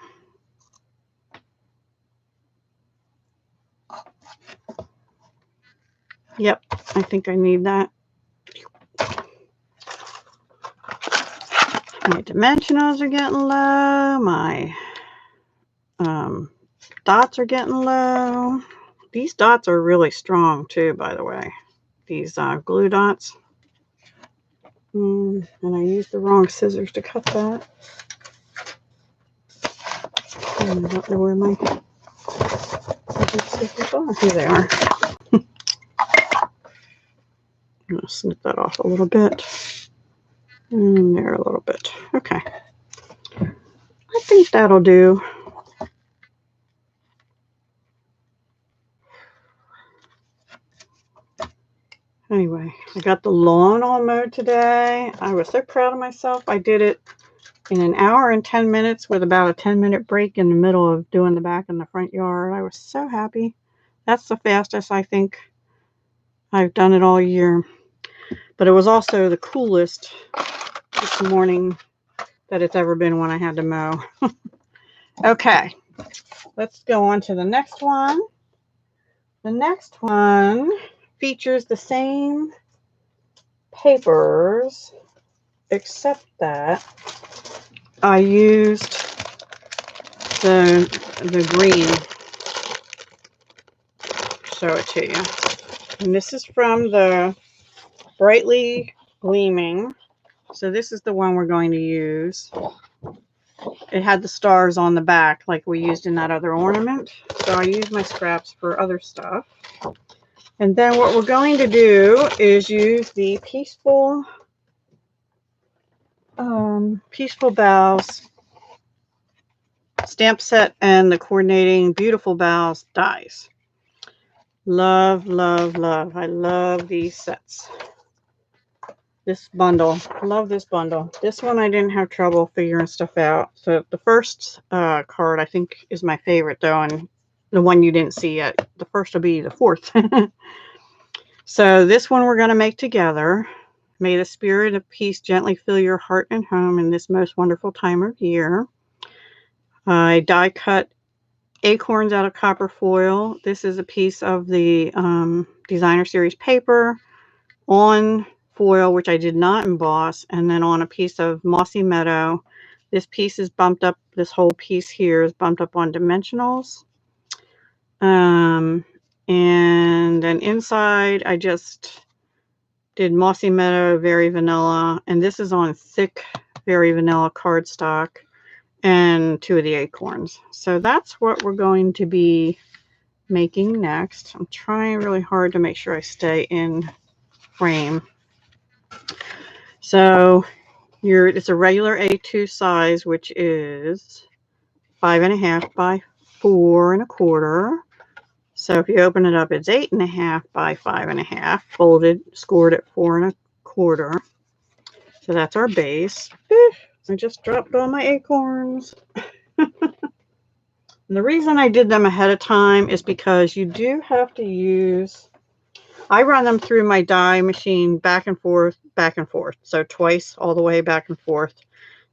Yep, I think I need that. My dimensionals are getting low. My dots are getting low. These dots are really strong too, by the way. These glue dots. And I used the wrong scissors to cut that. And I don't know where my scissors are. Here they are. I'm going to snip that off a little bit. And there a little bit. Okay. I think that'll do. Anyway, I got the lawn all mowed today. I was so proud of myself. I did it in an hour and 10 minutes with about a 10-minute break in the middle of doing the back and the front yard. I was so happy. That's the fastest I think I've done it all year. But it was also the coolest this morning that it's ever been when I had to mow. Okay, let's go on to the next one. The next one features the same papers, except that I used the green. Show it to you. And this is from the Brightly Gleaming. So this is the one we're going to use. It had the stars on the back like we used in that other ornament. So I used my scraps for other stuff. And then what we're going to do is use the Peaceful Boughs stamp set and the coordinating Beautiful Boughs dies. Love, love, love. I love these sets. This bundle. Love this bundle. This one I didn't have trouble figuring stuff out. So the first card I think is my favorite though, and the one you didn't see yet. The first will be the fourth. So this one we're going to make together. May the spirit of peace gently fill your heart and home in this most wonderful time of year. I die cut acorns out of copper foil. This is a piece of the designer series paper on foil, which I did not emboss, and then on a piece of mossy meadow. This piece is bumped up. This whole piece here is bumped up on dimensionals. And then inside I just did mossy meadow, very vanilla, and this is on thick, very vanilla cardstock, and 2 of the acorns. So that's what we're going to be making next. I'm trying really hard to make sure I stay in frame. So it's a regular A2 size, which is 5.5 by 4 1/4. So if you open it up, it's 8.5 by 5.5, folded, scored at 4 1/4. So that's our base. I just dropped all my acorns. And the reason I did them ahead of time is because you do have to use, I run them through my die machine back and forth. So twice all the way back and forth.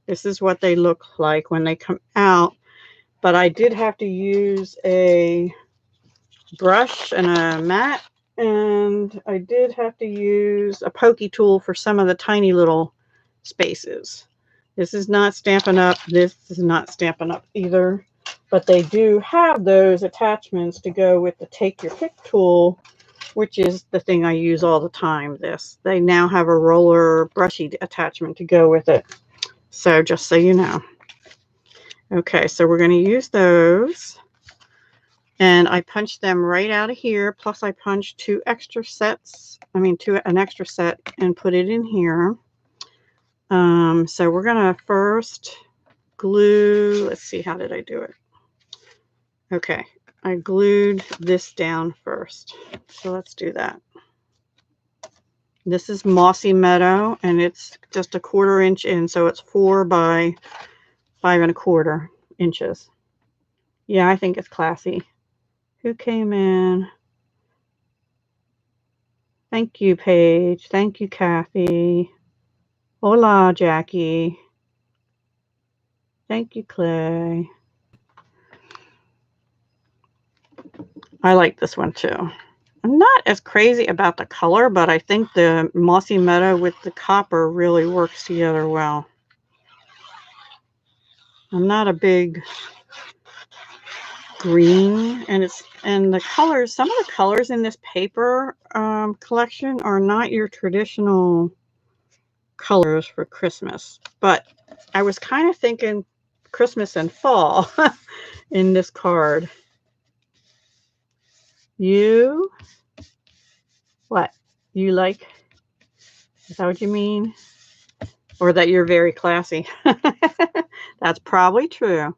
This is what they look like when they come out. But I did have to use a brush and a mat, and I did have to use a pokey tool for some of the tiny little spaces. This is not Stampin' Up. This is not Stampin' Up either. But they do have those attachments to go with the Take Your Pick tool, which is the thing I use all the time. They now have a roller brushy attachment to go with it. So just so you know. Okay, so we're going to use those. And I punched them right out of here. Plus I punched an extra set and put it in here. So we're going to first glue. Let's see, how did I do it? Okay, I glued this down first. So let's do that. This is Mossy Meadow, and it's just a 1/4 inch in, so it's 4 by 5 1/4 inches. Yeah, I think it's classy. Who came in? Thank you, Paige. Thank you, Kathy. Hola, Jackie. Thank you, Clay. I like this one too. I'm not as crazy about the color, but I think the Mossy Meadow with the copper really works together well. I'm not a big green, and the colors, some of the colors in this paper collection are not your traditional colors for Christmas, but I was kind of thinking Christmas and fall in this card. You, what? You like, is that what you mean? Or that you're very classy? That's probably true.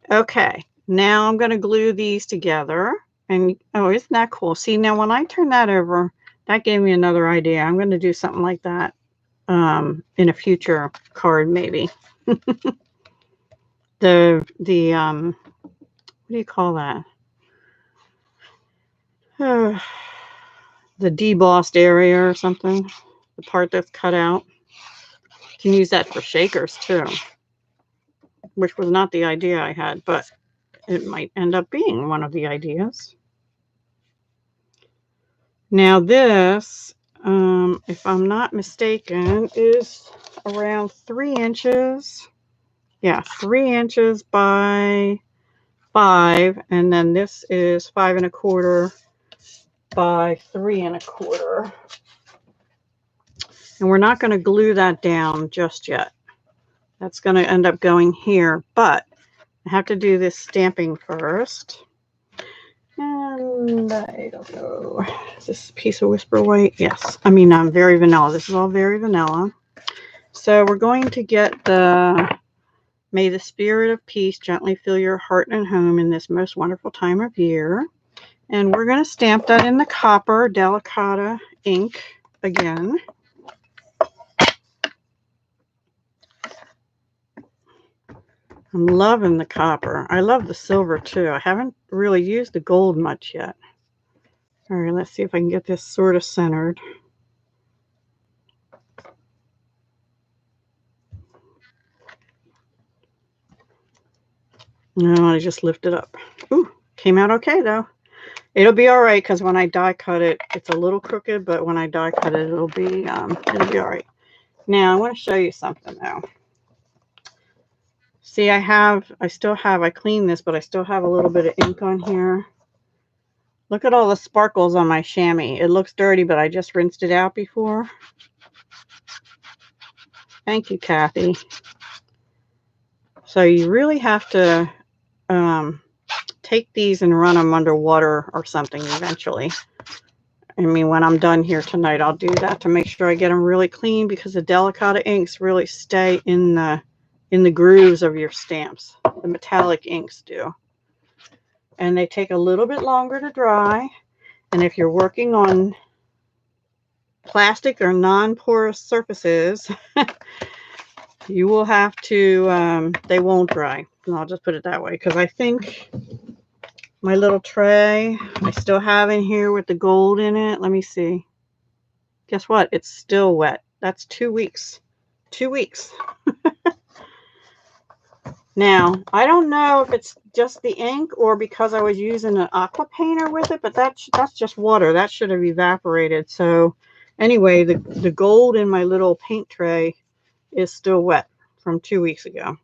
Okay, now I'm going to glue these together. And oh, isn't that cool? See, now when I turn that over, that gave me another idea. I'm going to do something like that in a future card, maybe. the what do you call that? The debossed area or something. The part that's cut out. You can use that for shakers too, which was not the idea I had, but it might end up being one of the ideas. Now this, if I'm not mistaken, is around 3 inches. Yeah, 3 inches by 5, and then this is 5 1/4 by 3 1/4. And we're not going to glue that down just yet. That's going to end up going here, but I have to do this stamping first. And I don't know. Is this piece of Whisper White? Yes. I mean, Very Vanilla. This is all Very Vanilla. So we're going to get the May the Spirit of Peace gently fill your heart and home in this most wonderful time of year. And we're going to stamp that in the copper Delicata ink again. I'm loving the copper. I love the silver too. I haven't really used the gold much yet. All right, let's see if I can get this sort of centered. No, I just lifted up. Ooh, came out okay though. It'll be all right because when I die cut it, it's a little crooked, but when I die cut it, it'll be all right. Now I want to show you something though. See, I cleaned this, but I still have a little bit of ink on here. Look at all the sparkles on my chamois. It looks dirty, but I just rinsed it out before. Thank you, Kathy. So you really have to take these and run them under water or something eventually. I mean, when I'm done here tonight, I'll do that to make sure I get them really clean because the Delicata inks really stay in the in the grooves of your stamps. The metallic inks do. And they take a little bit longer to dry. And if you're working on plastic or non-porous surfaces, you will have to, they won't dry. And I'll just put it that way, because I think my little tray I still have in here with the gold in it. Let me see. Guess what? It's still wet. That's 2 weeks. 2 weeks. Now, I don't know if it's just the ink or because I was using an aqua painter with it, but that's just water. That should have evaporated. So anyway, the gold in my little paint tray is still wet from 2 weeks ago.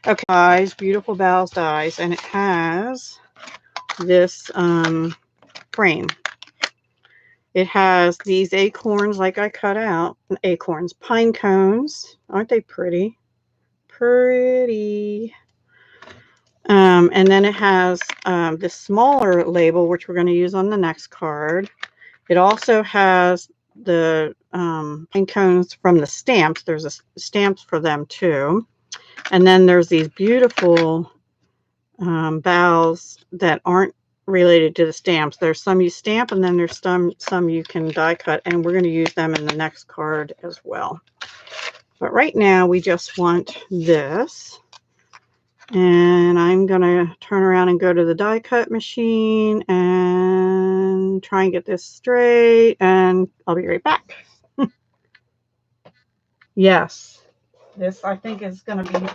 Okay, guys, Beautiful Boughs dies, and it has this frame. It has these acorns like I cut out. Acorns, pine cones. Aren't they pretty? Pretty. And then it has this smaller label, which we're going to use on the next card. It also has the pine cones from the stamps. There's stamps for them too. And then there's these beautiful boughs that aren't related to the stamps. There's some you stamp, and then there's some you can die cut, and we're going to use them in the next card as well. But right now we just want this, and I'm going to turn around and go to the die cut machine and try and get this straight, and I'll be right back. Yes, this I think is going to be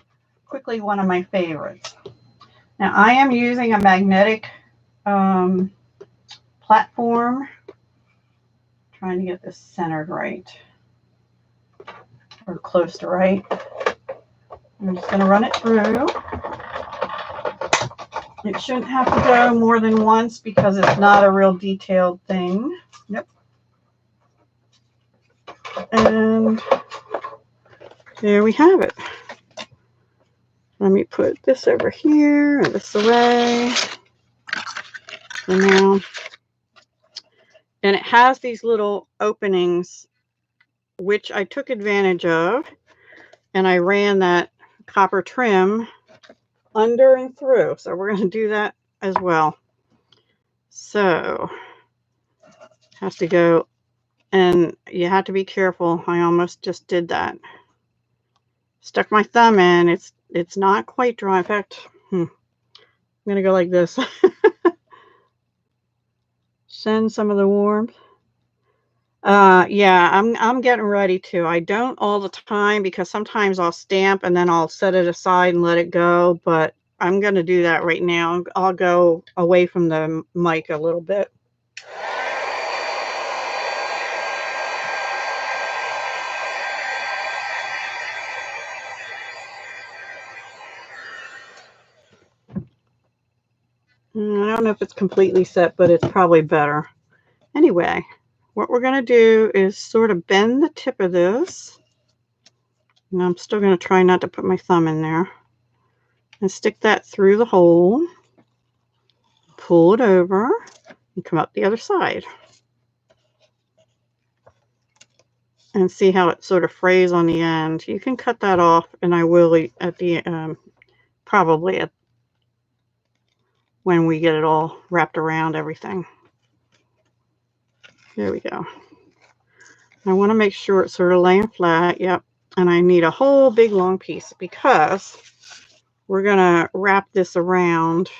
quickly one of my favorites. Now I am using a magnetic platform. Trying to get this centered right, or close to right. I'm just going to run it through. It shouldn't have to go more than once because it's not a real detailed thing. Nope. And there we have it. Let me put this over here and this away for now. And it has these little openings, which I took advantage of, and I ran that copper trim under and through. So we're going to do that as well. So has to go, and you have to be careful. I almost just did that. Stuck my thumb in. It's not quite dry. In fact, I'm going to go like this. Send some of the warmth. Yeah, I'm getting ready to. I don't all the time because sometimes I'll stamp and then I'll set it aside and let it go, but I'm going to do that right now. I'll go away from the mic a little bit. I don't know if it's completely set, but it's probably better. Anyway, what we're going to do is sort of bend the tip of this. And I'm still going to try not to put my thumb in there. And stick that through the hole. Pull it over and come up the other side. And see how it sort of frays on the end. You can cut that off, and I will at the probably at when we get it all wrapped around everything. There we go. I want to make sure it's sort of laying flat. Yep. And I need a whole big long piece because we're going to wrap this around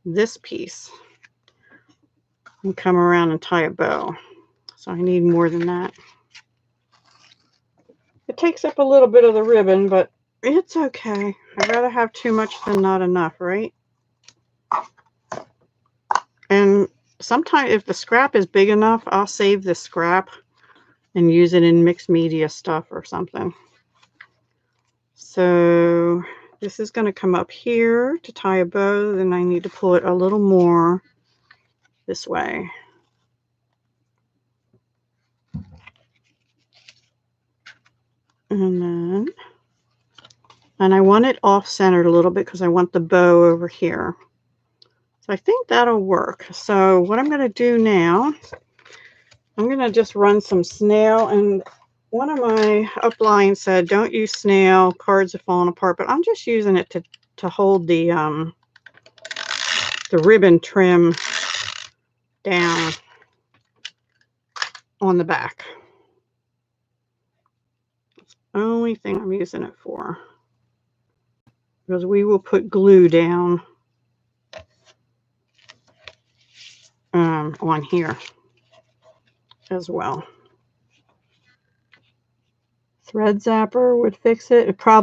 this piece and come around and tie a bow. So I need more than that. It takes up a little bit of the ribbon, but it's okay. I'd rather have too much than not enough, right? And sometimes if the scrap is big enough, I'll save the scrap and use it in mixed media stuff or something. So this is going to come up here to tie a bow, then I need to pull it a little more this way. And I want it off-centered a little bit because I want the bow over here. So I think that'll work. So what I'm going to do now, I'm going to just run some snail and one of my uplines said, don't use snail, cards have fallen apart, but I'm just using it to hold the ribbon trim down on the back. That's the only thing I'm using it for. Because we will put glue down on here as well. Thread zapper would fix it. I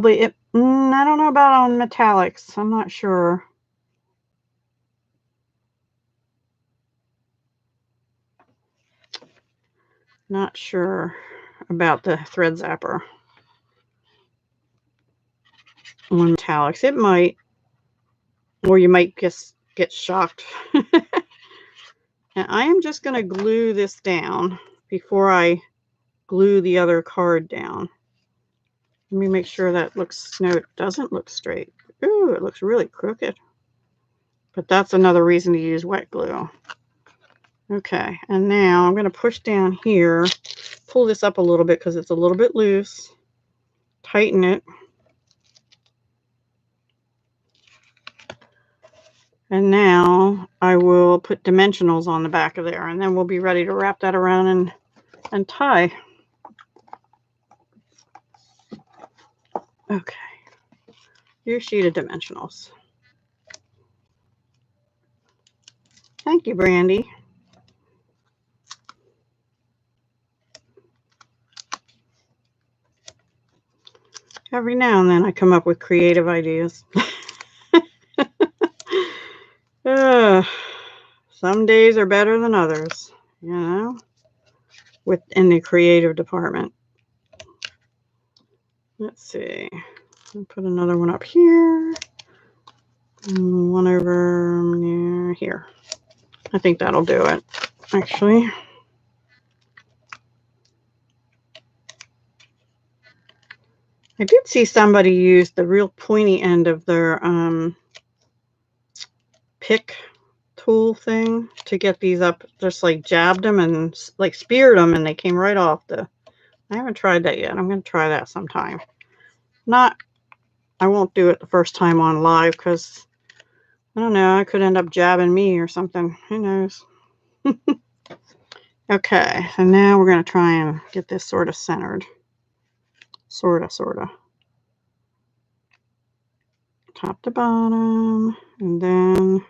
don't know about on metallics. I'm not sure. Not sure about the thread zapper on metallics. It might, or you might just get shocked. And I am just going to glue this down before I glue the other card down. Let me make sure that looks, no, it doesn't look straight. Ooh, it looks really crooked. But that's another reason to use wet glue. Okay, and now I'm going to push down here, pull this up a little bit because it's a little bit loose, tighten it. And now I will put dimensionals on the back of there, and then we'll be ready to wrap that around and tie. Okay, your sheet of dimensionals. Thank you, Brandy. Every now and then I come up with creative ideas. Some days are better than others, you know, in the creative department. Let's see. I'll put another one up here. And one over near here. I think that'll do it, actually. I did see somebody use the real pointy end of their pick tool thing to get these up. Just like jabbed them and like speared them, and they came right off the. I haven't tried that yet. I'm going to try that sometime. I won't do it the first time on live because I don't know. I could end up jabbing me or something. Who knows? Okay, so now we're going to try and get this sort of centered. Sort of. Top to bottom, and then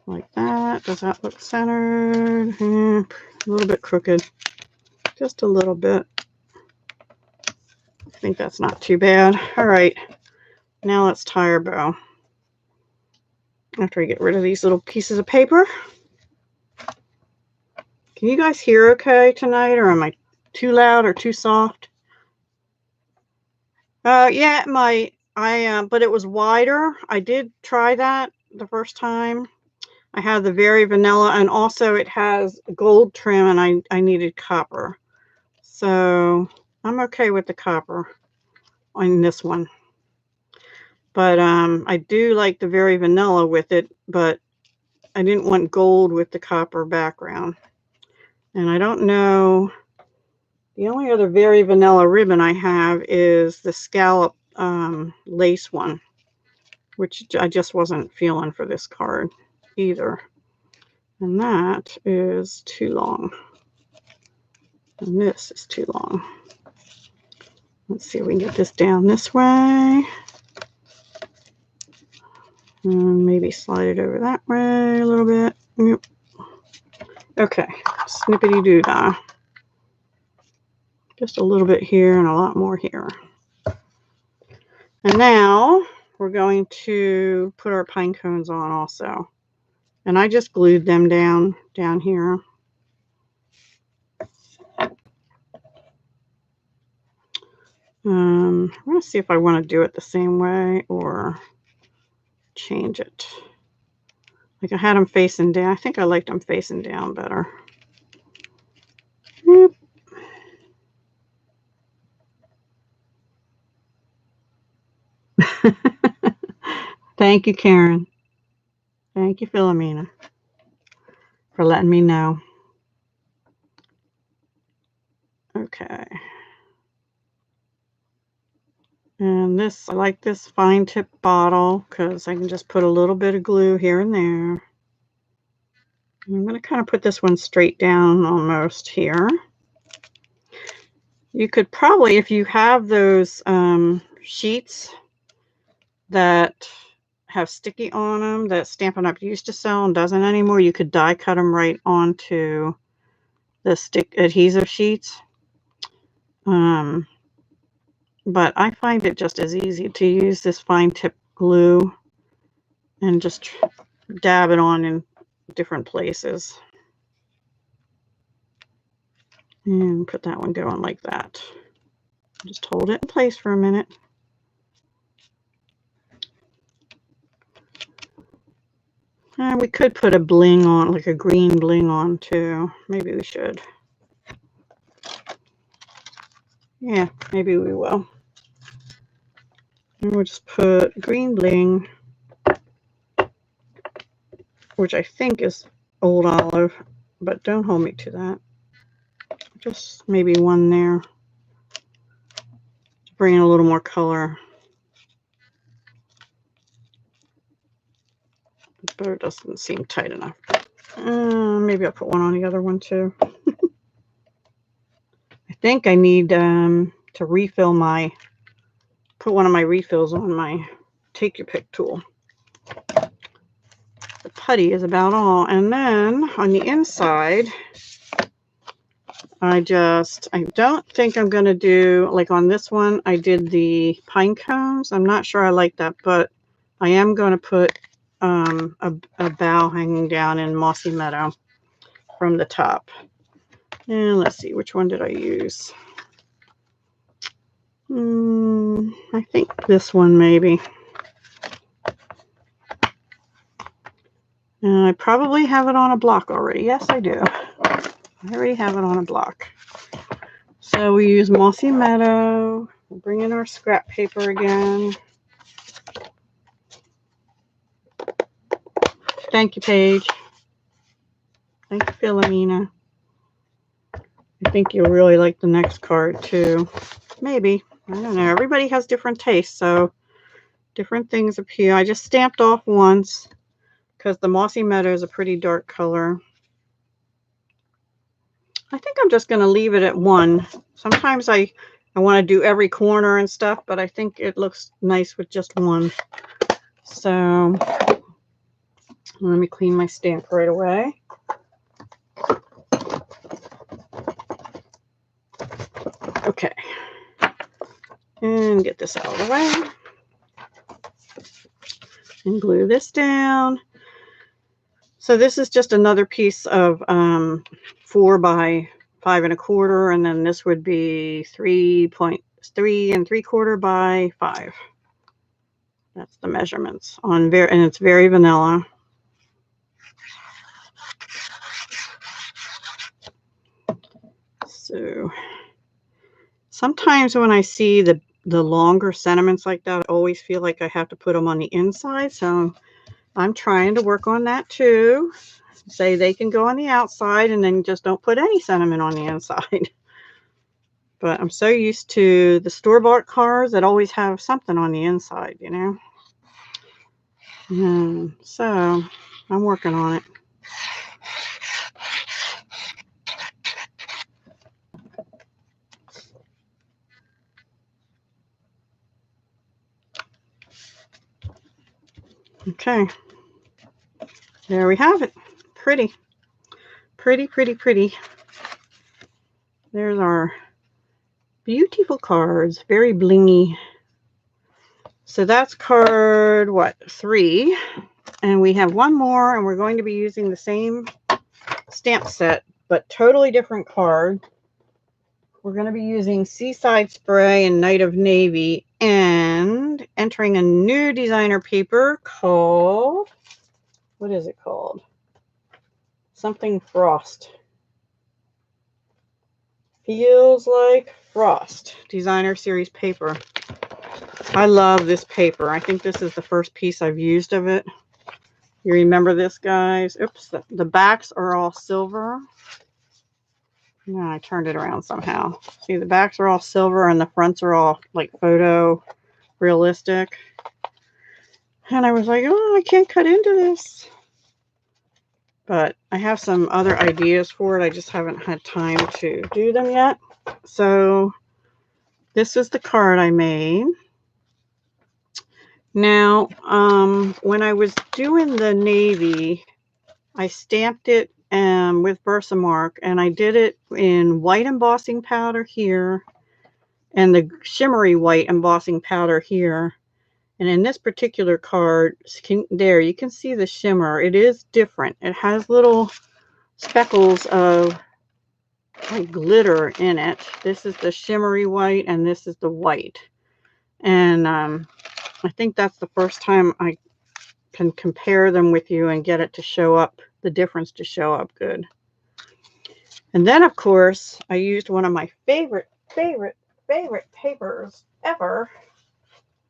like that. Does that look centered? A little bit crooked. Just a little bit. I think that's not too bad. All right, now let's tie our bow. After I get rid of these little pieces of paper. Can you guys hear okay tonight, or am I too loud or too soft? Yeah, it might. But it was wider. I did try that the first time. I had the very vanilla, and also it has gold trim, and I needed copper. So I'm okay with the copper on this one. But I do like the very vanilla with it, but I didn't want gold with the copper background. And I don't know, the only other very vanilla ribbon I have is the scallop lace one, which I just wasn't feeling for this card either. And that is too long. And this is too long. Let's see if we can get this down this way. And maybe slide it over that way a little bit. Yep. Okay, snippity-doo-dah. Just a little bit here and a lot more here. And now we're going to put our pine cones on also. And I just glued them down here. I'm going to see if I want to do it the same way or change it. Like I had them facing down. I think I liked them facing down better. Yep. Thank you, Karen. Thank you, Philomena, for letting me know. Okay. And this, I like this fine tip bottle because I can just put a little bit of glue here and there. I'm going to kind of put this one straight down almost here. You could probably, if you have those sheets that have sticky on them that Stampin' Up used to sell and doesn't anymore, you could die cut them right onto the stick adhesive sheets. But I find it just as easy to use this fine tip glue and just dab it on in different places. And put that one going like that. Just hold it in place for a minute. And we could put a bling on, like a green bling on too. Maybe we should. Yeah, maybe we will. And we'll just put green bling, which I think is Old Olive, but don't hold me to that. Just maybe one there. Bring in a little more color. The bow doesn't seem tight enough. Maybe I'll put one on the other one too. I think I need to refill put one of my refills on my Take Your Pick tool. The putty is about all. And then on the inside, I don't think I'm going to do, like on this one, I did the pine cones. I'm not sure I like that, but I am going to put a bough hanging down in Mossy Meadow from the top. And let's see, which one did I use? I think this one maybe. And I probably have it on a block already. Yes, I do. I already have it on a block. So we use Mossy Meadow. We'll bring in our scrap paper again. Thank you, Paige. Thank you, Philomena. I think you'll really like the next card too. Maybe. I don't know. Everybody has different tastes, so different things appear. I just stamped off once because the Mossy Meadow is a pretty dark color. I think I'm just going to leave it at one. Sometimes I want to do every corner and stuff, but I think it looks nice with just one. So let me clean my stamp right away. Okay. And get this out of the way. And glue this down. So this is just another piece of 4 by 5 1/4, and then this would be 3.3 3/4 by 5. That's the measurements on and it's very vanilla. So sometimes when I see the longer sentiments like that, I always feel like I have to put them on the inside. So I'm trying to work on that too. Say they can go on the outside and then just don't put any sentiment on the inside. But I'm so used to the store-bought cards that always have something on the inside, you know. So I'm working on it. Okay. There we have it. Pretty. Pretty, pretty, pretty. There's our beautiful cards. Very blingy. So that's card, what, 3. And we have one more, and we're going to be using the same stamp set, but totally different card. We're going to be using Seaside Spray and Night of Navy and entering a new designer paper called, what is it called? Something Frost. Feels like Frost. Designer series paper. I love this paper. I think this is the first piece I've used of it. You remember this, guys? Oops, the backs are all silver. No, I turned it around somehow. See, the backs are all silver and the fronts are all like photo realistic. And I was like, oh, I can't cut into this. But I have some other ideas for it. I just haven't had time to do them yet. So this is the card I made. Now, when I was doing the navy, I stamped it with Versamark, and I did it in white embossing powder here and the shimmery white embossing powder here. And in this particular card, there you can see the shimmer. It is different. It has little speckles of like glitter in it. This is the shimmery white, and this is the white. And I think that's the first time I can compare them with you and get it to show up, the difference to show up good. And then, of course, I used one of my favorite papers ever,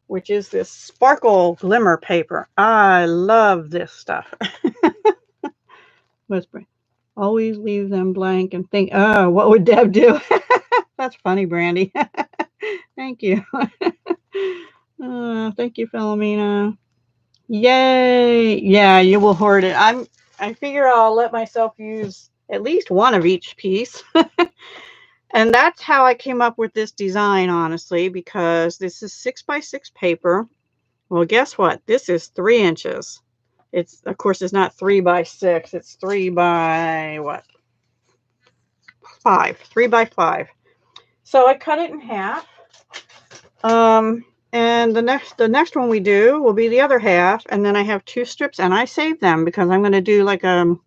which is this sparkle glimmer paper. I love this stuff. Whispering. Always leave them blank and think, oh, what would Deb do? That's funny, Brandy. Thank you. Thank you, Philomena. Yay. Yeah, you will hoard it. I figure I'll let myself use at least one of each piece. And that's how I came up with this design, honestly, because this is 6x6 paper. Well, guess what? This is 3 inches. It's, of course, it's not 3x6. It's 3 by what? 5. 3 by 5. So I cut it in half. And the next one we do will be the other half, and then I have 2 strips, and I saved them because I'm going to do like what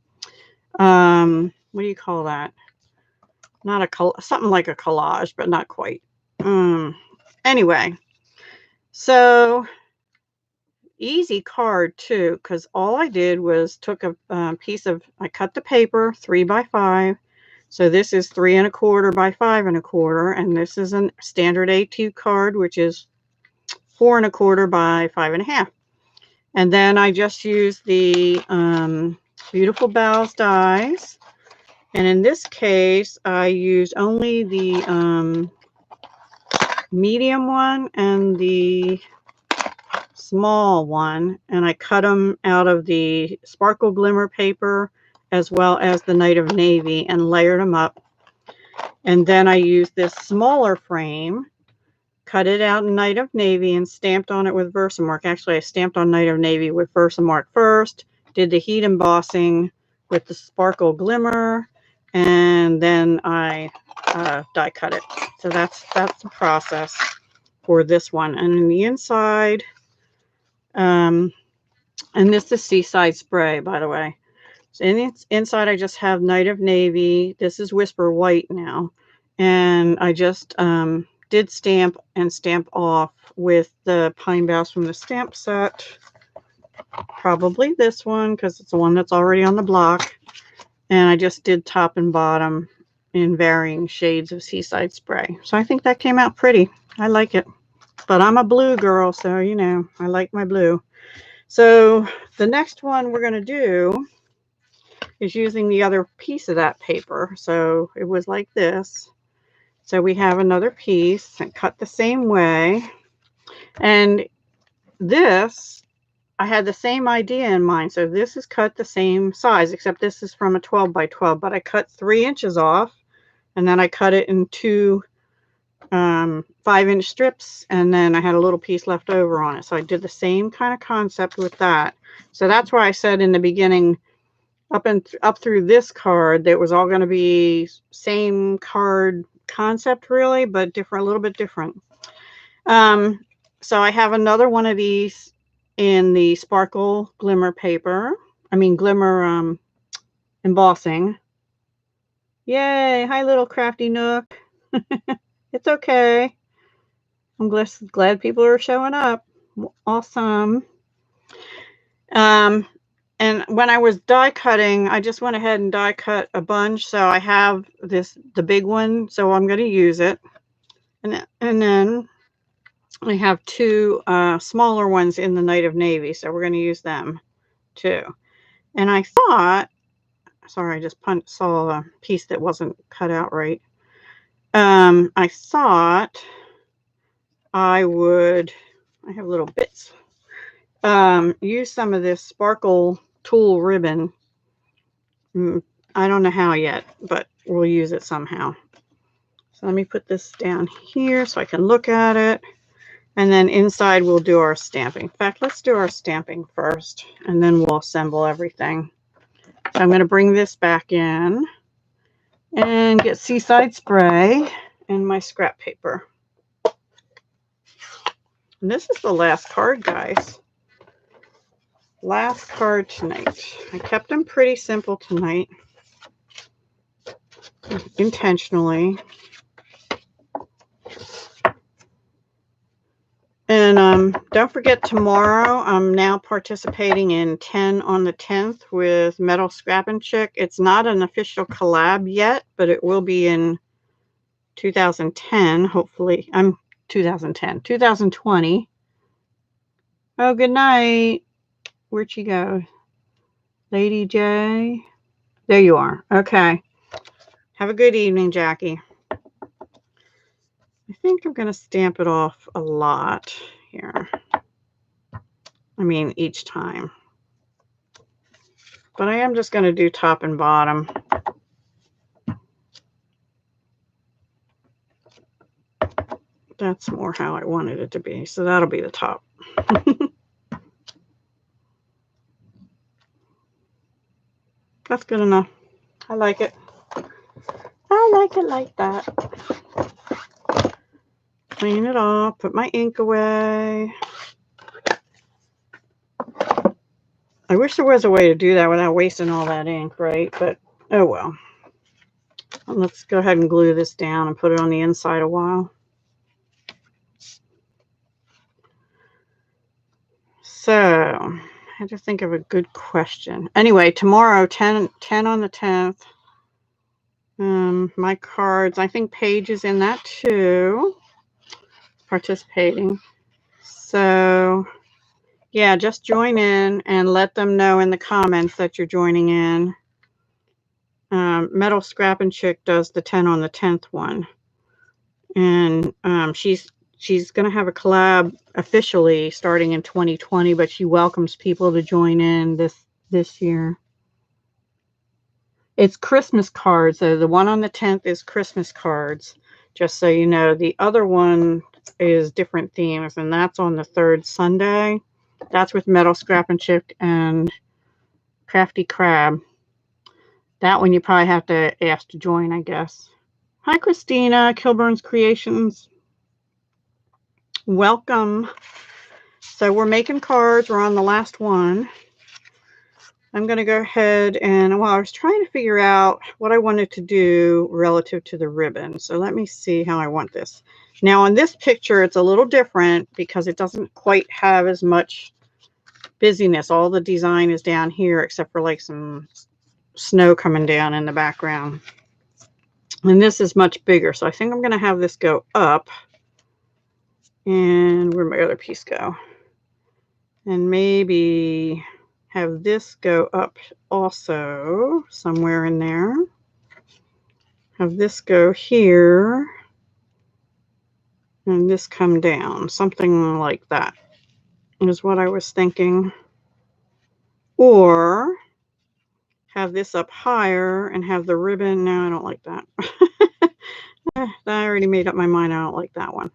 do you call that? Not a something like a collage, but not quite. Anyway, so easy card too, because all I did was took a piece of, I cut the paper 3 by 5. So this is 3 1/4 by 5 1/4, and this is a standard A2 card, which is 4 1/4 by 5 1/2. And then I just used the Beautiful Boughs dies. And in this case, I used only the medium one and the small one. And I cut them out of the Sparkle Glimmer paper as well as the Night of Navy and layered them up. And then I used this smaller frame, cut it out in Night of Navy and stamped on it with Versamark. Actually, I stamped on Night of Navy with Versamark first, did the heat embossing with the Sparkle Glimmer, and then I die cut it. So that's the process for this one. And in the inside, and this is Seaside Spray, by the way. So in the inside, I just have Night of Navy. This is Whisper White now. And I just did stamp and stamp off with the Pine Boughs from the stamp set. Probably this one, because it's the one that's already on the block. And I just did top and bottom in varying shades of Seaside Spray. So I think that came out pretty. I like it. But I'm a blue girl, so, you know, I like my blue. So the next one we're going to do is using the other piece of that paper. So it was like this. So we have another piece and cut the same way. And this, I had the same idea in mind. So this is cut the same size, except this is from a 12 by 12. But I cut 3 inches off, and then I cut it in 2 5-inch strips, and then I had a little piece left over on it. So I did the same kind of concept with that. So that's why I said in the beginning, up through this card, that it was all going to be same card concept really, but different, a little bit different. So I have another one of these in the Sparkle Glimmer paper. I mean Glimmer embossing. Yay! Hi, little crafty Nook. It's okay. I'm glad people are showing up. Awesome. And when I was die cutting, I just went ahead and die cut a bunch. So I have the big one, so I'm going to use it. And then I have 2 smaller ones in the Night of Navy, so we're going to use them too. And I thought Sorry, I just saw a piece that wasn't cut out right. I thought I have little bits. Use some of this sparkle tulle ribbon. I don't know how yet, but we'll use it somehow. So let me put this down here so I can look at it. And then inside we'll do our stamping. In fact, let's do our stamping first, and then we'll assemble everything. So I'm going to bring this back in and get Seaside Spray and my scrap paper. And this is the last card, guys. Last card tonight. I kept them pretty simple tonight, intentionally. And don't forget, tomorrow I'm now participating in 10 on the 10th with Metal Scrappin' Chick. It's not an official collab yet, but it will be in 2010, hopefully. 2020. Oh, good night. Where'd she go? Lady J? There you are. Okay. Have a good evening, Jackie. I think I'm going to stamp it off a lot here. I mean, each time. But I am just going to do top and bottom. That's more how I wanted it to be. So that'll be the top. That's good enough. I like it. I like it like that. Clean it off. Put my ink away. I wish there was a way to do that without wasting all that ink, right? But, oh well. Let's go ahead and glue this down and put it on the inside a while. So, I had to think of a good question. Anyway, tomorrow, 10 on the 10th. My cards, I think Paige is in that too, participating. So, yeah, just join in and let them know in the comments that you're joining in. Metal Scrappin' Chick does the 10 on the 10th one. And she's going to have a collab officially starting in 2020, but she welcomes people to join in this year. It's Christmas cards. So the one on the 10th is Christmas cards, just so you know. The other one is different themes, and that's on the 3rd Sunday. That's with Metal Scrappin' Chick and Crafty Crab. That one you probably have to ask to join, I guess. Hi, Christina, Kilburn's Creations. Welcome. So we're making cards. We're on the last one. I'm going to go ahead and, well, I was trying to figure out what I wanted to do relative to the ribbon. So let me see how I want this. Now on this picture, it's a little different because it doesn't quite have as much busyness. All the design is down here except for like some snow coming down in the background. And this is much bigger. So I think I'm going to have this go up. And where'd my other piece go? And maybe have this go up also somewhere in there. Have this go here. And this come down. Something like that is what I was thinking. Or have this up higher and have the ribbon. No, I don't like that. I already made up my mind. I don't like that one.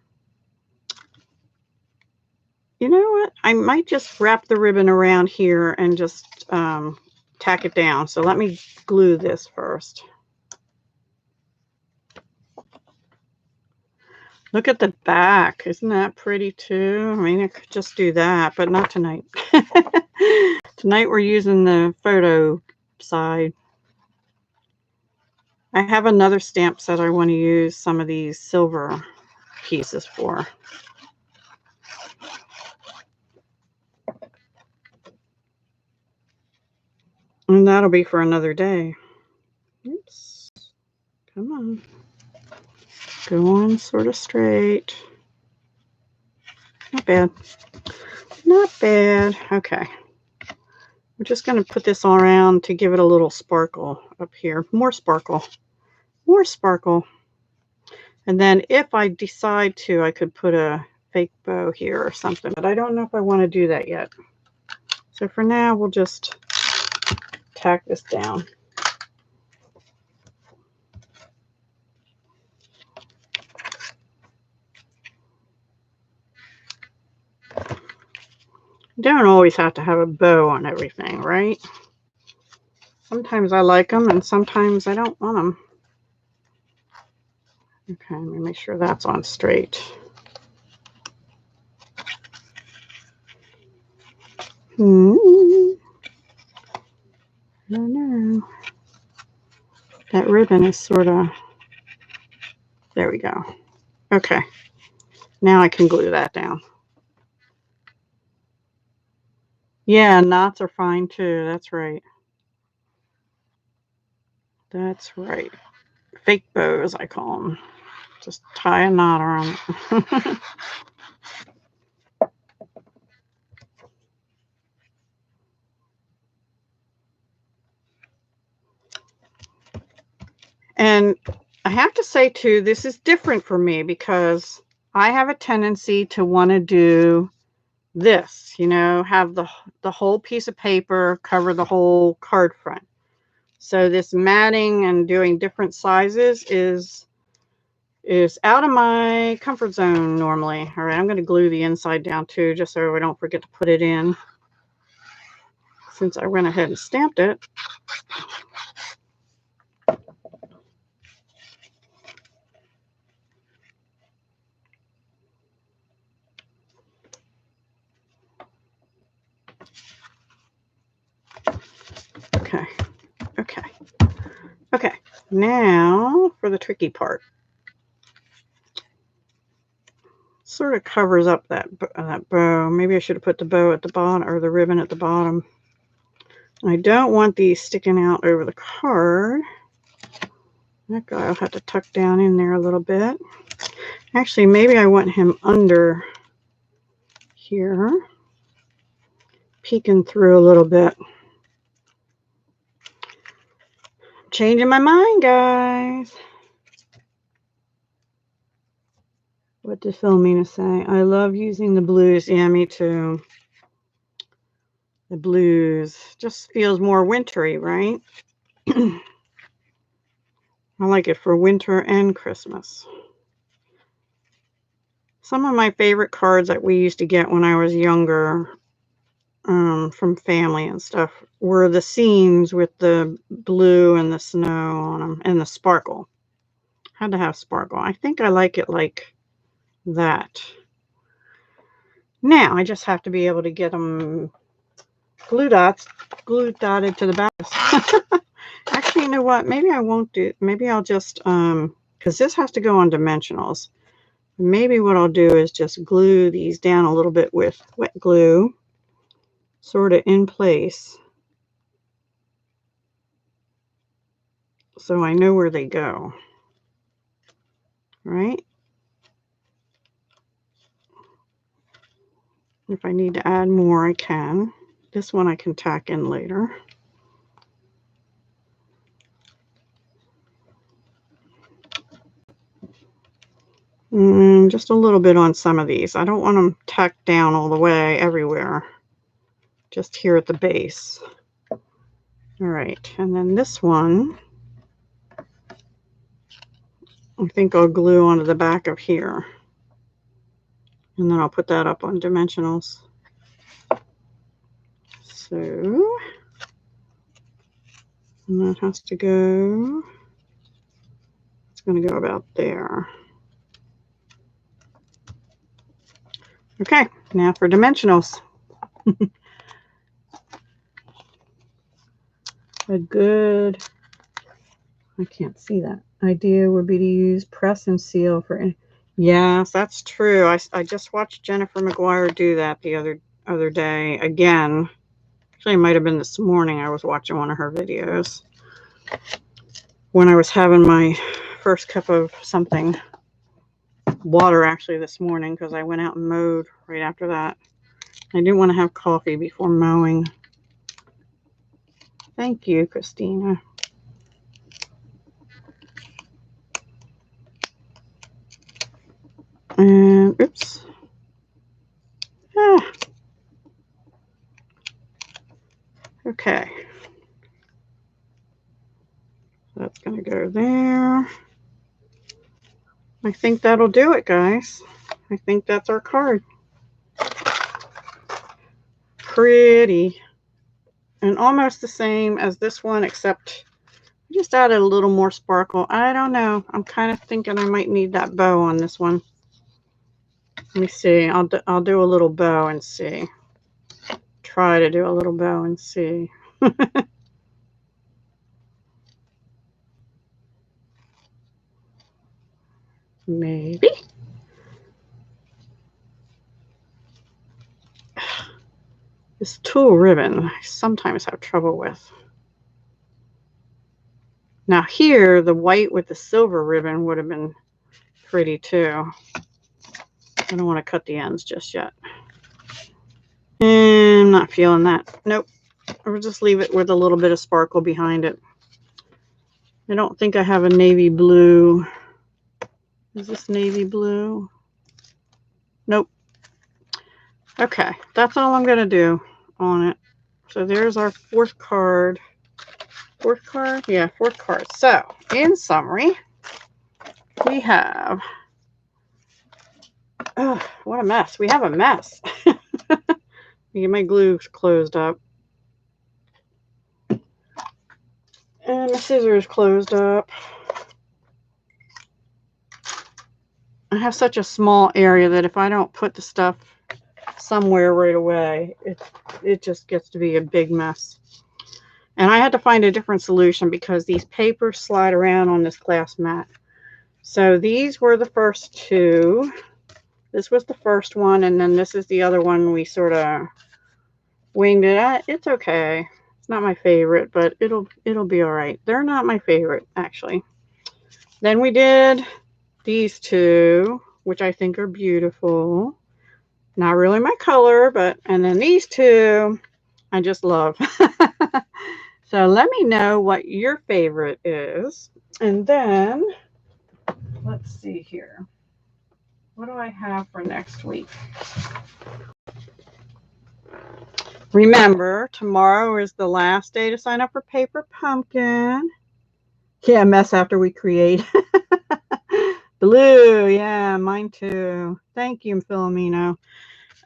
You know what? I might just wrap the ribbon around here and just tack it down. So let me glue this first. Look at the back. Isn't that pretty too? I mean, I could just do that, but not tonight. Tonight we're using the photo side. I have another stamp set I want to use some of these silver pieces for. And that'll be for another day. Oops. Come on. Go on sort of straight. Not bad. Not bad. Okay. I'm just going to put this all around to give it a little sparkle up here. More sparkle. More sparkle. And then if I decide to, I could put a fake bow here or something. But I don't know if I want to do that yet. So for now, we'll just tack this down. You don't always have to have a bow on everything, right? Sometimes I like them and sometimes I don't want them. Okay, let me make sure that's on straight. I don't know. That ribbon is sort of, there we go. Okay, now I can glue that down. Yeah, knots are fine too. That's right. That's right. Fake bows, I call them. Just tie a knot around it. And I have to say too, this is different for me because I have a tendency to want to do this, you know, have the whole piece of paper cover the whole card front. So this matting and doing different sizes is out of my comfort zone normally. All right, I'm going to glue the inside down too, just so I don't forget to put it in. Since I went ahead and stamped it. Okay, okay, okay. Now for the tricky part. Sort of covers up that bow. Maybe I should have put the bow at the bottom or the ribbon at the bottom. I don't want these sticking out over the card. That guy will have to tuck down in there a little bit. Actually, maybe I want him under here, peeking through a little bit. Changing my mind, guys. What does Philomena say? I love using the blues. Yeah, me too. The blues just feels more wintry, right? I like it for winter and Christmas. Some of my favorite cards that we used to get when I was younger, from family and stuff, were the scenes with the blue and the snow on them and the sparkle. Had to have sparkle. I think I like it like that. Now I just have to be able to get them glue dotted to the back. Actually, you know what? Maybe I won't do. Maybe I'll just because this has to go on dimensionals. Maybe what I'll do is just glue these down a little bit with wet glue, sort of in place, so I know where they go. Right? If I need to add more, I can. This one I can tack in later. Just a little bit on some of these. I don't want them tacked down all the way everywhere. Just here at the base. All right, and then this one, I think I'll glue onto the back of here. And then I'll put that up on dimensionals. So, and that has to go, it's going to go about there. Okay, now for dimensionals. A good, I can't see that, idea would be to use press and seal for, yes, that's true. I just watched Jennifer McGuire do that the other day again. Actually, it might have been this morning. I was watching one of her videos when I was having my first cup of something, water actually, this morning, because I went out and mowed right after that. I didn't want to have coffee before mowing. Thank you, Christina. And oops. Ah. Okay. That's going to go there. I think that'll do it, guys. I think that's our card. Pretty. And almost the same as this one, except I just added a little more sparkle. I don't know. I'm kind of thinking I might need that bow on this one. Let me see. I'll do a little bow and see. Try to do a little bow and see. Maybe. This tulle ribbon I sometimes have trouble with. Now here, the white with the silver ribbon would have been pretty too. I don't want to cut the ends just yet. And I'm not feeling that. Nope. I'll just leave it with a little bit of sparkle behind it. I don't think I have a navy blue. Is this navy blue? Nope. Okay, that's all I'm going to do on it. So there's our fourth card. Fourth card? Yeah, fourth card. So, in summary, we have... Oh, what a mess. We have a mess. Get my glue closed up. And my scissors closed up. I have such a small area that if I don't put the stuff somewhere right away, it just gets to be a big mess. And I had to find a different solution because these papers slide around on this glass mat. So these were the first two. This was the first one, and then this is the other one we sort of winged it at. It's okay. It's not my favorite, but it'll be all right. They're not my favorite, actually. Then we did these two, which I think are beautiful. Not really my color, but, and then these two I just love. So let me know what your favorite is. And then let's see here. What do I have for next week? Remember, tomorrow is the last day to sign up for Paper Pumpkin. Yeah, mess after we create. Blue, yeah, mine too. Thank you, Philomeno.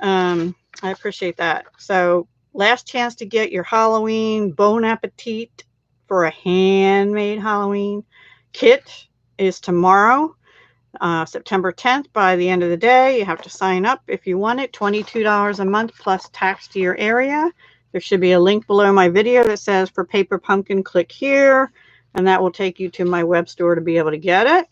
I appreciate that. So, last chance to get your Halloween Bon Appetit for a handmade Halloween kit is tomorrow, September 10th. By the end of the day, you have to sign up if you want it. $22 a month plus tax to your area. There should be a link below my video that says for Paper Pumpkin, click here, and that will take you to my web store to be able to get it.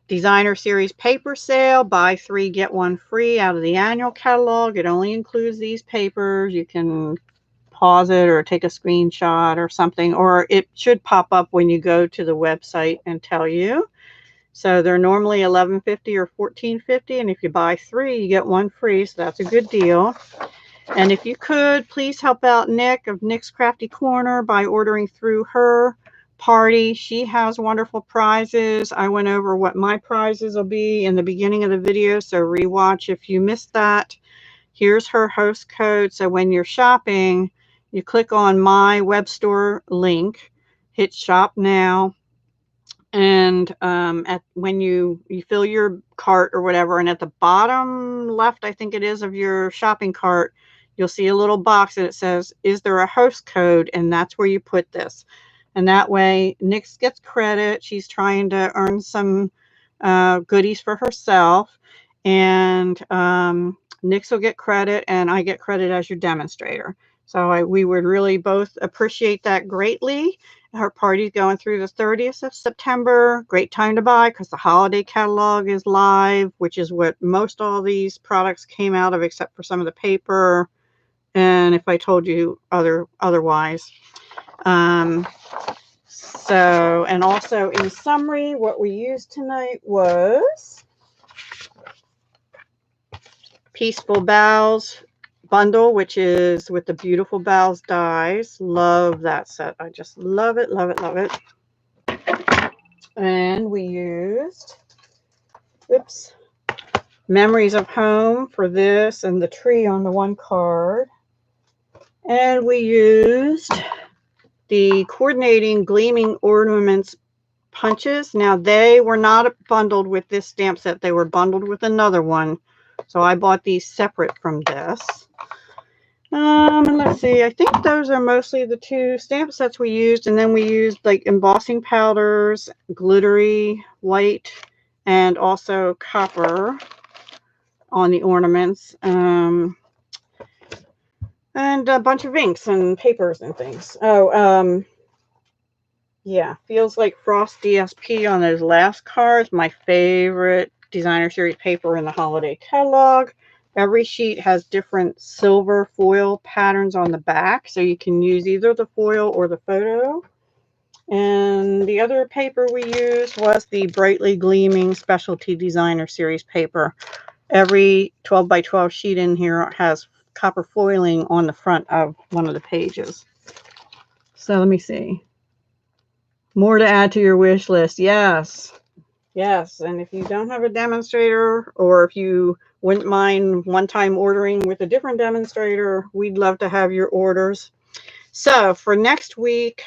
Designer Series paper sale, buy 3 get 1 free out of the annual catalog. It only includes these papers. You can pause it or take a screenshot or something, or it should pop up when you go to the website and tell you. So they're normally $11.50 or $14.50, and if you buy 3, you get 1 free, so that's a good deal. And if you could, please help out Nick of Nick's Crafty Corner by ordering through her party. She has wonderful prizes. I went over what my prizes will be in the beginning of the video, so rewatch if you missed that. Here's her host code. So when you're shopping, you click on my web store link, hit shop now, and when you fill your cart or whatever, and at the bottom left, I think it is, of your shopping cart, you'll see a little box that it says, is there a host code? And that's where you put this. And that way, Nyx gets credit. She's trying to earn some goodies for herself. And Nyx will get credit, and I get credit as your demonstrator. So we would really both appreciate that greatly. Her party's going through the 30th of September. Great time to buy because the holiday catalog is live, which is what most all these products came out of, except for some of the paper. And if I told you otherwise. So, and also in summary, what we used tonight was Peaceful Boughs bundle, which is with the Beautiful Boughs dies. Love that set. I just love it, love it, love it. And we used, oops, Memories of Home for this and the tree on the one card. And we used the Coordinating Gleaming Ornaments punches. Now, they were not bundled with this stamp set. They were bundled with another one. So I bought these separate from this. Let's see. I think those are mostly the two stamp sets we used. And then we used like embossing powders, glittery white, and also copper on the ornaments. And a bunch of inks and papers and things. Oh, yeah, Feels Like Frost DSP on those last cards. My favorite designer series paper in the holiday catalog. Every sheet has different silver foil patterns on the back, so you can use either the foil or the photo. And the other paper we used was the Brightly Gleaming Specialty Designer Series paper. Every 12 by 12 sheet in here has copper foiling on the front of one of the pages. So let me see. More to add to your wish list. Yes. Yes. And if you don't have a demonstrator, or if you wouldn't mind one-time ordering with a different demonstrator, we'd love to have your orders. So for next week,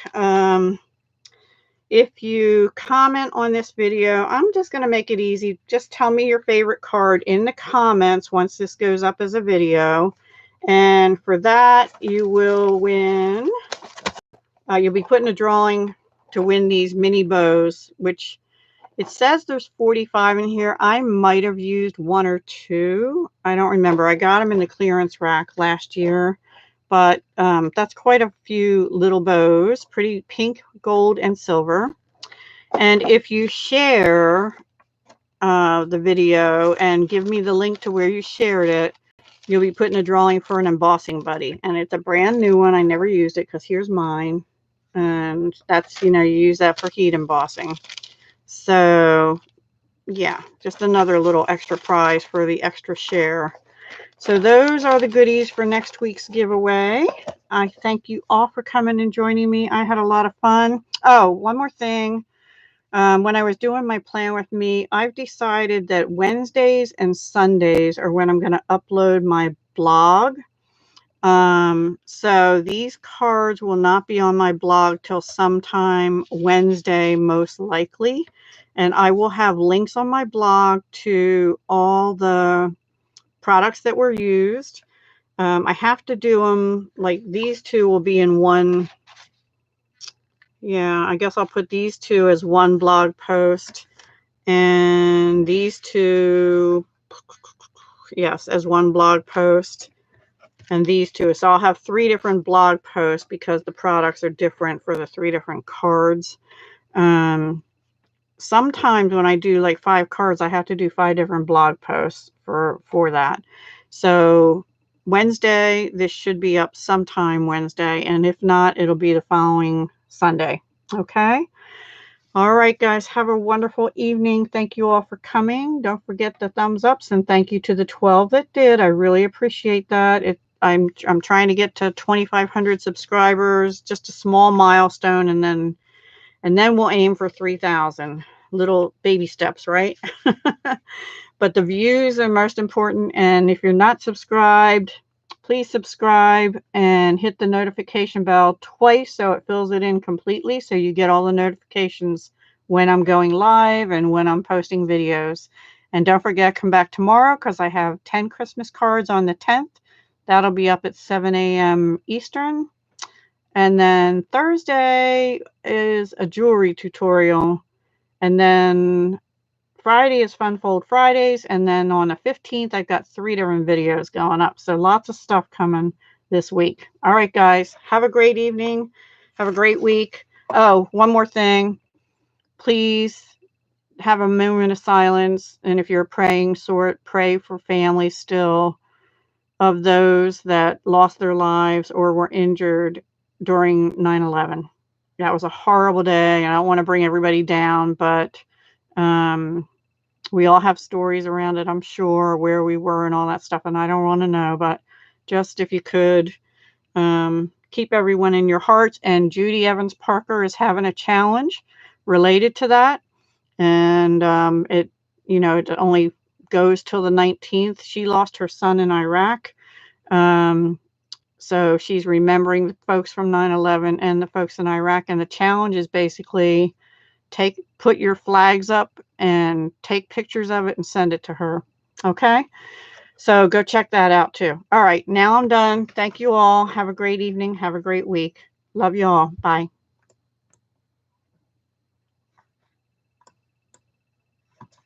if you comment on this video, I'm just going to make it easy. Just tell me your favorite card in the comments once this goes up as a video. And for that, you will win. You'll be put in a drawing to win these mini bows, which it says there's 45 in here. I might have used one or two. I don't remember. I got them in the clearance rack last year. But that's quite a few little bows. Pretty pink, gold, and silver. And if you share the video and give me the link to where you shared it, you'll be put in a drawing for an embossing buddy. And it's a brand new one. I never used it because here's mine. And that's, you use that for heat embossing. So, yeah, just another little extra prize for the extra share. So those are the goodies for next week's giveaway. I thank you all for coming and joining me. I had a lot of fun. Oh, one more thing. When I was doing my plan with me, I've decided that Wednesdays and Sundays are when I'm going to upload my blog. So these cards will not be on my blog till sometime Wednesday, most likely. And I will have links on my blog to all the products that were used. I have to do them, like these two will be in one. Yeah, I guess I'll put these two as one blog post, and these two, yes, as one blog post, and these two. So I'll have 3 different blog posts because the products are different for the 3 different cards. Sometimes when I do like 5 cards, I have to do 5 different blog posts for that. So Wednesday, this should be up sometime Wednesday, and if not, it'll be the following Sunday. Okay. All right, guys, have a wonderful evening. Thank you all for coming. Don't forget the thumbs ups, and thank you to the 12 that did. I really appreciate that. I'm trying to get to 2,500 subscribers, just a small milestone, and then we'll aim for 3,000. Little baby steps, right? But the views are most important. And if you're not subscribed, please subscribe and hit the notification bell twice so it fills it in completely, so you get all the notifications when I'm going live and when I'm posting videos. And don't forget, come back tomorrow because I have 10 Christmas cards on the 10th. That'll be up at 7 a.m. Eastern. And then Thursday is a jewelry tutorial. And then Friday is Fun Fold Fridays. And then on the 15th, I've got 3 different videos going up. So lots of stuff coming this week. All right, guys. Have a great evening. Have a great week. Oh, one more thing. Please have a moment of silence. And if you're a praying sort, pray for families still of those that lost their lives or were injured during 9/11. That was a horrible day, and I don't want to bring everybody down, but we all have stories around it, I'm sure, where we were and all that stuff, and I don't want to know, but just if you could, keep everyone in your hearts. And Judy Evans Parker is having a challenge related to that. And it only goes till the 19th. She lost her son in Iraq. So she's remembering the folks from 9/11 and the folks in Iraq. And the challenge is basically put your flags up and take pictures of it and send it to her. Okay? So go check that out too. All right, now I'm done. Thank you all. Have a great evening. Have a great week. Love you all. Bye.